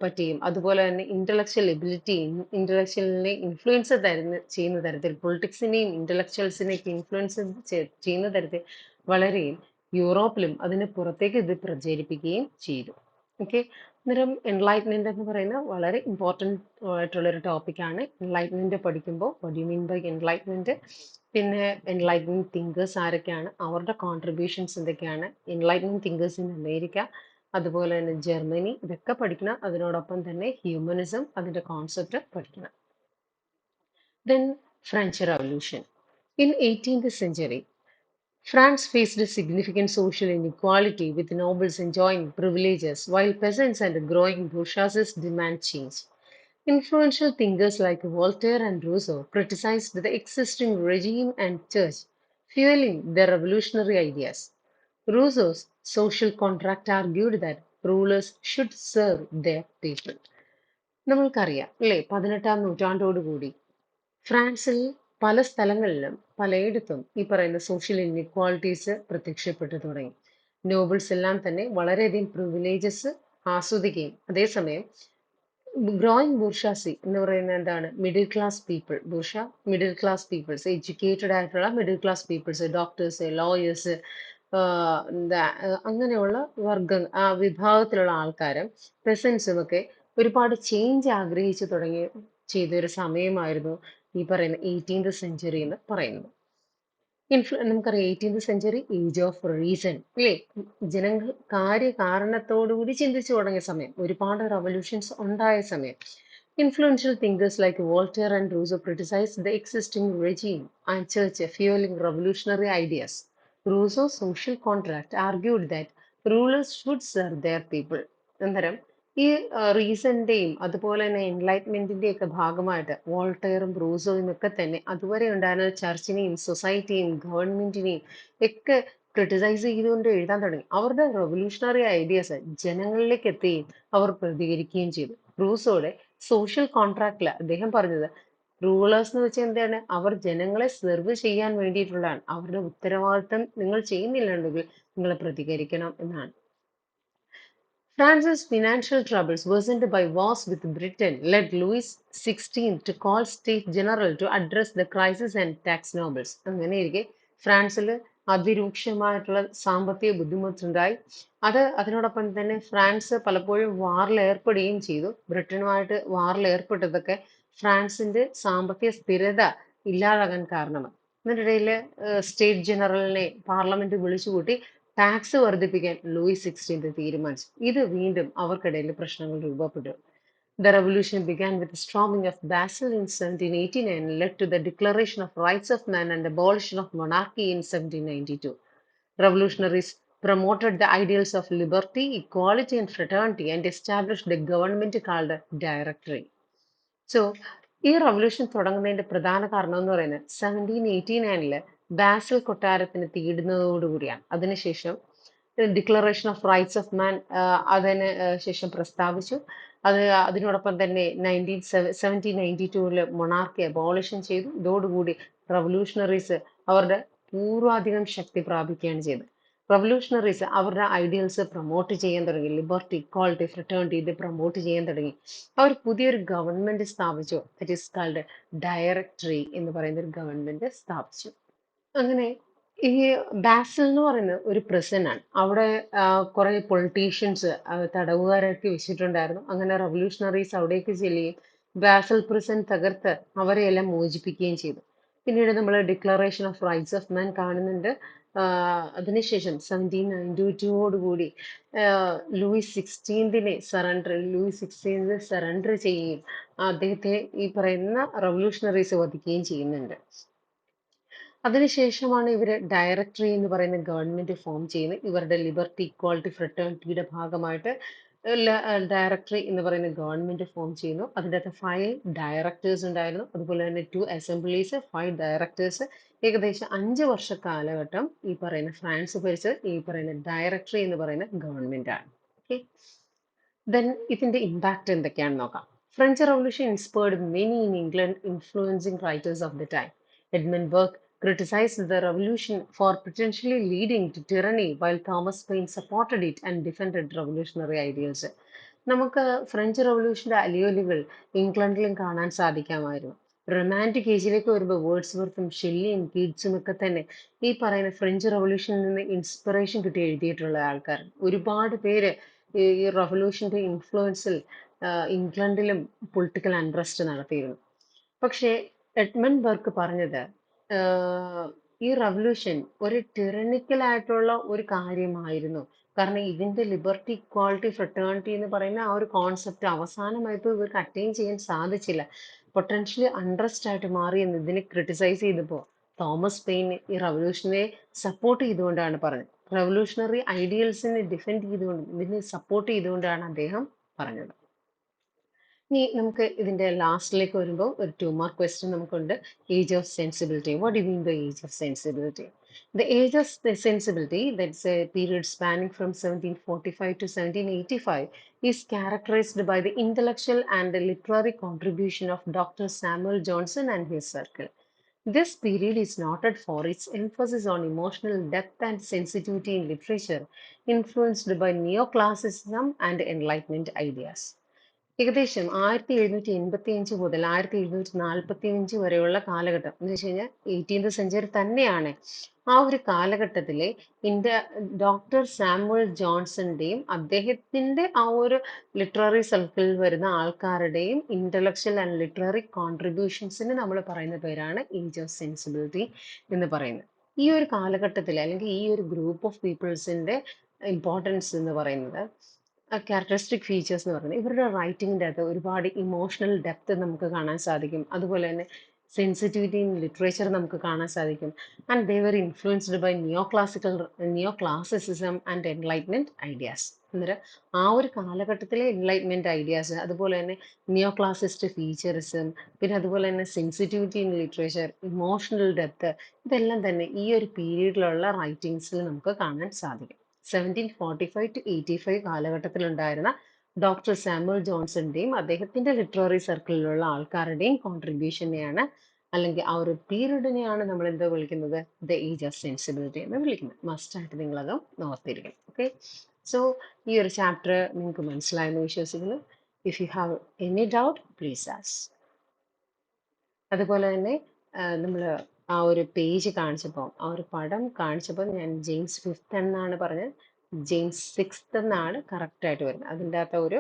പറ്റിയും അതുപോലെ തന്നെ ഇന്റലക്ച്വൽ എബിലിറ്റിയും ഇന്റലക്ച്വലിനെ ഇൻഫ്ലുവൻസ് ചെയ്യുന്ന തരത്തിൽ, പൊളിറ്റിക്സിനെയും ഇന്റലക്ച്വൽസിനെയൊക്കെ ഇൻഫ്ലുവൻസ് ചെയ്യുന്ന തരത്തിൽ വളരെയും യൂറോപ്പിലും അതിന് പുറത്തേക്ക് ഇത് പ്രചരിപ്പിക്കുകയും ചെയ്തു. ഓക്കെ, അന്നേരം എൻലൈറ്റ്മെന്റ് എന്ന് പറയുന്ന വളരെ ഇമ്പോർട്ടൻ്റ് ആയിട്ടുള്ള ഒരു ടോപ്പിക്കാണ്. എൻലൈറ്റ്മെന്റ് പഠിക്കുമ്പോൾ what do you mean by enlightenment, പിന്നെ എൻലൈറ്റ്മെന്റ് തിങ്കേഴ്സ് ആരൊക്കെയാണ്, അവരുടെ കോൺട്രിബ്യൂഷൻസ് എന്തൊക്കെയാണ്, എൻലൈറ്റ്മെന്റ് തിങ്കേഴ്സ് ഇൻ അമേരിക്ക, അതുപോലെ തന്നെ ജർമ്മനി, ഇതൊക്കെ പഠിക്കണം. അതിനോടൊപ്പം തന്നെ ഹ്യൂമനിസം അതിന്റെ കോൺസെപ്റ്റ് പഠിക്കണം. Then French Revolution. In 18th century, France faced a significant social inequality with nobles enjoying privileges while peasants and growing bourgeoisie demand change. Influential thinkers like Voltaire and Rousseau criticized the existing regime and church, fueling their revolutionary ideas. Rousseau's social contract argued that rulers should serve their people. നമ്മൾക്കറിയാം അല്ലേ, 18ാം നൂറ്റാണ്ടോടുകൂടി ഫ്രാൻസിൽ പല സ്ഥലങ്ങളിലും പലയിടത്തും ഈ പറയുന്ന social inequalities പ്രത്യക്ഷപ്പെട്ടു തുടങ്ങി. നോബിൾസ് എല്ലാം തന്നെ വളരെയധികം പ്രിവിലേജസ് ആസ്വദിക്കുകയും അതേസമയം ഗ്രോയിങ് ബൂർഷാസി എന്ന് പറയുന്നത് എന്താണ്, middle class people, bourgeois middle class peoples, educated ആയിട്ടുള്ള middle class peoples, doctors, lawyers, അങ്ങനെയുള്ള ആ വിഭാഗത്തിലുള്ള ആൾക്കാരും പെസൻസും ഒക്കെ ഒരുപാട് ചേഞ്ച് ആഗ്രഹിച്ചു തുടങ്ങി ചെയ്ത ഒരു സമയമായിരുന്നു ഈ പറയുന്ന 18th സെഞ്ചുറി എന്ന് പറയുന്നത്. നമുക്കറിയാം 18th century age of reason അല്ലേ, ജനങ്ങൾ കാര്യകാരണത്തോടുകൂടി ചിന്തിച്ചു തുടങ്ങിയ സമയം, ഒരുപാട് റവല്യൂഷൻസ് ഉണ്ടായ സമയം. Influential thinkers like Voltaire and Rousseau criticized the existing regime and church, fueling revolutionary ideas. Rousseau's social contract argued that rulers should serve their people. അന്നേരം ഈ റീസന്റെയും അതുപോലെ തന്നെ എൻലൈറ്റ്മെന്റിന്റെയും ഒക്കെ ഭാഗമായിട്ട് വോൾട്ടയറും ബ്രൂസോയും ഒക്കെ തന്നെ അതുവരെ ഉണ്ടായിരുന്ന ചർച്ചിനെയും സൊസൈറ്റിയെയും ഗവൺമെന്റിനെയും ഒക്കെ ക്രിട്ടിസൈസ് ചെയ്തുകൊണ്ട് എഴുതാൻ തുടങ്ങി. അവരുടെ റെവല്യൂഷണറി ഐഡിയാസ് ജനങ്ങളിലേക്ക് എത്തുകയും അവർ പ്രതികരിക്കുകയും ചെയ്തു. റൂസോയുടെ സോഷ്യൽ കോൺട്രാക്റ്റിൽ അദ്ദേഹം പറഞ്ഞത് റൂളേഴ്സ് എന്ന് വെച്ചാൽ എന്താണ്, അവർ ജനങ്ങളെ സെർവ് ചെയ്യാൻ വേണ്ടിയിട്ടുള്ളതാണ്, അവരുടെ ഉത്തരവാദിത്തം നിങ്ങൾ ചെയ്യുന്നില്ലെങ്കിൽ നിങ്ങൾ പ്രതികരിക്കണം എന്നാണ്. France's financial troubles, worsened by wars with Britain, led Louis XVI to call State General to address the crisis and tax nobles. അങ്ങനെയിരിക്കെ ഫ്രാൻസിൽ അതിരൂക്ഷമായിട്ടുള്ള സാമ്പത്തിക ബുദ്ധിമുട്ടുണ്ടായി. അതിനോടൊപ്പം തന്നെ ഫ്രാൻസ് പലപ്പോഴും വാറിൽ ഏർപ്പെടുകയും ചെയ്തു. ബ്രിട്ടനുമായിട്ട് വാറിൽ ഏർപ്പെട്ടതൊക്കെ ഫ്രാൻസിന്റെ സാമ്പത്തിക സ്ഥിരത ഇല്ലാതാകാൻ കാരണമായി. ഇതിനിടയിൽ സ്റ്റേറ്റ് ജനറലിനെ പാർലമെന്റ് വിളിച്ചുകൂട്ടി ടാക്സ് വർദ്ധിപ്പിക്കാൻ ലൂയിസ് 16 തീരുമാനിച്ചു. ഇത് വീണ്ടും അവർക്കിടയിൽ പ്രശ്നങ്ങൾ രൂപപ്പെട്ടു. The revolution began with the storming of Basel in 1789 and led to the Declaration of Rights of Man and abolition of monarchy in 1792. Revolutionaries promoted the ideals of liberty, equality, and fraternity and established a government called Directory. So ഈ revolution തുടങ്ങുന്നതിന്റെ പ്രധാന കാരണം എന്ന് പറയുന്നത് 1789 basal കൊട്ടാരത്തിന് തീയിടുന്നതോടുകൂടിയാണ്. അതിനുശേഷം declaration of rights of മാൻ അതിന് ശേഷം പ്രസ്താവിച്ചു. അതിനോടൊപ്പം തന്നെ 1792 മൊണാർക്കി അബോളിഷൻ ചെയ്തു. ഇതോടുകൂടി റവല്യൂഷണറീസ് അവരുടെ പൂർവാധികം ശക്തി പ്രാപിക്കുകയാണ് ചെയ്തത്. റവല്യൂഷണറീസ് അവരുടെ ഐഡിയൽസ് പ്രൊമോട്ട് ചെയ്യാൻ തുടങ്ങി. ലിബർട്ടി, ഇക്വാളിറ്റി, ഫ്രറ്റേണിറ്റി ഇത് പ്രൊമോട്ട് ചെയ്യാൻ തുടങ്ങി. അവർ പുതിയൊരു ഗവൺമെന്റ് സ്ഥാപിച്ചു. ദറ്റ് ഈസ് കാൾഡ് ഡയറക്ടറി എന്ന് പറയുന്ന ഒരു ഗവൺമെന്റ് സ്ഥാപിച്ചു. അങ്ങനെ ഈ ബാസൽ എന്ന് പറയുന്നത് ഒരു prison ആണ്. അവിടെ കുറെ പൊളിറ്റീഷ്യൻസ് തടവുകാരൊക്കെ വെച്ചിട്ടുണ്ടായിരുന്നു. അങ്ങനെ റവല്യൂഷണറീസ് അവിടേക്ക് ചെല്ലുകയും ബാസൽ prison തകർത്ത് അവരെയെല്ലാം മോചിപ്പിക്കുകയും ചെയ്തു. പിന്നീട് നമ്മൾ ഡിക്ലറേഷൻ ഓഫ് റൈറ്റ്സ് ഓഫ് മാൻ കാണുന്നുണ്ട്. അതിനുശേഷം 1792 ലൂയിസ് 16 സറണ്ടർ ചെയ്യുകയും അദ്ദേഹത്തെ ഈ പറയുന്ന റവല്യൂഷണറീസ് വധിക്കുകയും ചെയ്യുന്നുണ്ട്. അതിനുശേഷമാണ് ഇവര് ഡയറക്ടറി എന്ന് പറയുന്ന ഗവൺമെന്റ് ഫോം ചെയ്യുന്നത്. ഇവരുടെ ലിബർട്ടി, ഇക്വാളിറ്റി, ഫ്രറ്റേണിറ്റിയുടെ ഭാഗമായിട്ട് ഡയറക്ടറി എന്ന് പറയുന്ന ഗവൺമെന്റ് ഫോം ചെയ്യുന്നു. അതിൻ്റെ അകത്ത് 5 ഡയറക്ടേഴ്സ് ഉണ്ടായിരുന്നു. അതുപോലെ തന്നെ 2 അസംബ്ലീസ്, 5 ഡയറക്ടേഴ്സ്. ഏകദേശം 5 വർഷ കാലഘട്ടം ഈ പറയുന്ന ഫ്രാൻസ് ഭരിച്ചത് ഈ പറയുന്ന ഡയറക്ടറി എന്ന് പറയുന്ന ഗവൺമെന്റ് ആണ്. ഓക്കെ, ദെൻ ഇതിന്റെ ഇമ്പാക്ട് എന്തൊക്കെയാണെന്ന് നോക്കാം. French revolution inspired many in England influencing writers of the time. Edmund Burk criticized the revolution for potentially leading to tyranny, while Thomas Paine supported it and defended revolutionary ideals. നമുക്ക് French റവല്യൂഷന്റെ അലിയൊലികൾ ഇംഗ്ലണ്ടിലും കാണാൻ സാധിക്കാമായിരുന്നു. Romantic ഏജിലേക്ക് വരുമ്പോൾ വേർഡ്സ്വർത്തും ഷെല്ലിയും കീറ്റ്സും ഒക്കെ തന്നെ ഈ പറയുന്ന French റവല്യൂഷനിൽ നിന്ന് inspiration കിട്ടി എഴുതിയിട്ടുള്ള ആൾക്കാർ. ഒരുപാട് പേര് ഈ റവല്യൂഷന്റെ ഇൻഫ്ലുവൻസിൽ ഇംഗ്ലണ്ടിലും പൊളിറ്റിക്കൽ അൺറസ്റ്റ് നടത്തിയിരുന്നു. പക്ഷേ എഡ്മണ്ട് ബർക്ക് പറഞ്ഞത് ഈ റവല്യൂഷൻ ഒരു tyrannical ആയിട്ടുള്ള ഒരു കാര്യമായിരുന്നു. കാരണം ഇതിന്റെ ലിബർട്ടി, ഇക്വാളിറ്റി, ഫ്രട്ടേണിറ്റി എന്ന് പറയുന്ന ആ ഒരു കോൺസെപ്റ്റ് അവസാനമായപ്പോൾ ഇവർക്ക് അറ്റൈൻ ചെയ്യാൻ സാധിച്ചില്ല. പൊട്ടൻഷ്യലി അൺട്രസ്റ്റ് ആയിട്ട് മാറി എന്ന് ഇതിനെ ക്രിട്ടിസൈസ് ചെയ്തപ്പോൾ തോമസ് പെയിൻ ഈ റവല്യൂഷനെ സപ്പോർട്ട് ചെയ്തുകൊണ്ടാണ് പറഞ്ഞത്. റവല്യൂഷണറി ഐഡിയൽസിനെ ഡിഫെൻഡ് ചെയ്തുകൊണ്ട് ഇതിനെ സപ്പോർട്ട് ചെയ്തുകൊണ്ടാണ് അദ്ദേഹം പറഞ്ഞത്. ഇനി നമുക്ക് ഇതിന്റെ ലാസ്റ്റിലേക്ക് വരുമ്പോൾ ഒരു 2 മാർക്ക് ക്വസ്റ്റ്യൻ നമുക്കുണ്ട്. Age of sensibility. What do you mean by age of sensibility? The age of sensibility, that's a period spanning from 1745 to 1785, is characterized by the intellectual and literary contribution of Dr. Samuel Johnson and his circle. This period is noted for its emphasis on emotional depth and sensitivity in literature, influenced by neoclassicism and Enlightenment ideas. ഏകദേശം 1785 മുതൽ 1745 വരെയുള്ള കാലഘട്ടം എന്ന് വെച്ച് കഴിഞ്ഞാൽ 18th century തന്നെയാണ്. ആ ഒരു കാലഘട്ടത്തിലെ ഡോക്ടർ സാമുവൽ ജോൺസന്റെയും അദ്ദേഹത്തിന്റെ ആ ഒരു ലിറ്റററി സർക്കിളിൽ വരുന്ന ആൾക്കാരുടെയും ഇന്റലക്ച്വൽ ആൻഡ് ലിറ്റററി കോൺട്രിബ്യൂഷൻസിന് നമ്മൾ പറയുന്ന പേരാണ് ഏജ് ഓഫ് സെൻസിബിലിറ്റി എന്ന് പറയുന്നത്. ഈ ഒരു കാലഘട്ടത്തിൽ അല്ലെങ്കിൽ ഈ ഒരു ഗ്രൂപ്പ് ഓഫ് പീപ്പിൾസിന്റെ ഇമ്പോർട്ടൻസ് എന്ന് പറയുന്നത്, ക്യാരക്ടറിസ്റ്റിക് ഫീച്ചേഴ്സ് എന്ന് പറയുന്നത് ഇവരുടെ റൈറ്റിങ്ങിൻ്റെ അകത്ത് ഒരുപാട് ഇമോഷണൽ ഡെപ്ത് നമുക്ക് കാണാൻ സാധിക്കും. അതുപോലെ തന്നെ സെൻസിറ്റിവിറ്റി ഇൻ ലിറ്ററേച്ചർ നമുക്ക് കാണാൻ സാധിക്കും. And they were influenced by neo classicism and enlightenment ideas. അന്നേരം ആ ഒരു കാലഘട്ടത്തിലെ എൻലൈറ്റ്മെന്റ് ഐഡിയാസ്, അതുപോലെ തന്നെ നിയോ ക്ലാസിസ്റ്റ് ഫീച്ചറിസം, പിന്നെ അതുപോലെ തന്നെ sensitivity in literature, emotional depth, ഇതെല്ലാം തന്നെ ഈ ഒരു പീരീഡിലുള്ള റൈറ്റിങ്സിൽ നമുക്ക് കാണാൻ സാധിക്കും. 1745 to 85 കാലഘട്ടത്തിലുണ്ടായിരുന്ന ഡോക്ടർ സാമുവൽ ജോൺസന്റെയും അദ്ദേഹത്തിന്റെ ലിറ്റററി സർക്കിളിലുള്ള ആൾക്കാരുടെയും കോൺട്രിബ്യൂഷനെയാണ്, അല്ലെങ്കിൽ ആ ഒരു പീരീഡിനെയാണ് നമ്മൾ എന്താ വിളിക്കുന്നത്, ദ ഏജ് ഓഫ് സെൻസിബിലിറ്റി എന്ന് വിളിക്കുന്നത്. മസ്റ്റായിട്ട് നിങ്ങളത് ഓർത്തിരിക്കണം. ഓക്കെ, സോ ഈ ഒരു ചാപ്റ്റർ നിങ്ങൾക്ക് മനസ്സിലായെന്ന് വിശ്വസിക്കുന്നു. If you have any doubt please ask. അതുപോലെ തന്നെ നമ്മൾ ആ ഒരു പേജ് കാണിച്ചപ്പോൾ, ആ ഒരു പടം കാണിച്ചപ്പോൾ ഞാൻ ജെയിംസ് ഫിഫ്ത്ത് എന്നാണ് പറഞ്ഞത്. ജെയിംസ് സിക്സ്ത് എന്നാണ് കറക്റ്റ് ആയിട്ട് വരുന്നത്. അതിൻ്റെ അകത്ത് ഒരു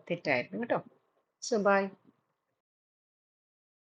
തെറ്റായിരുന്നു കേട്ടോ. So by.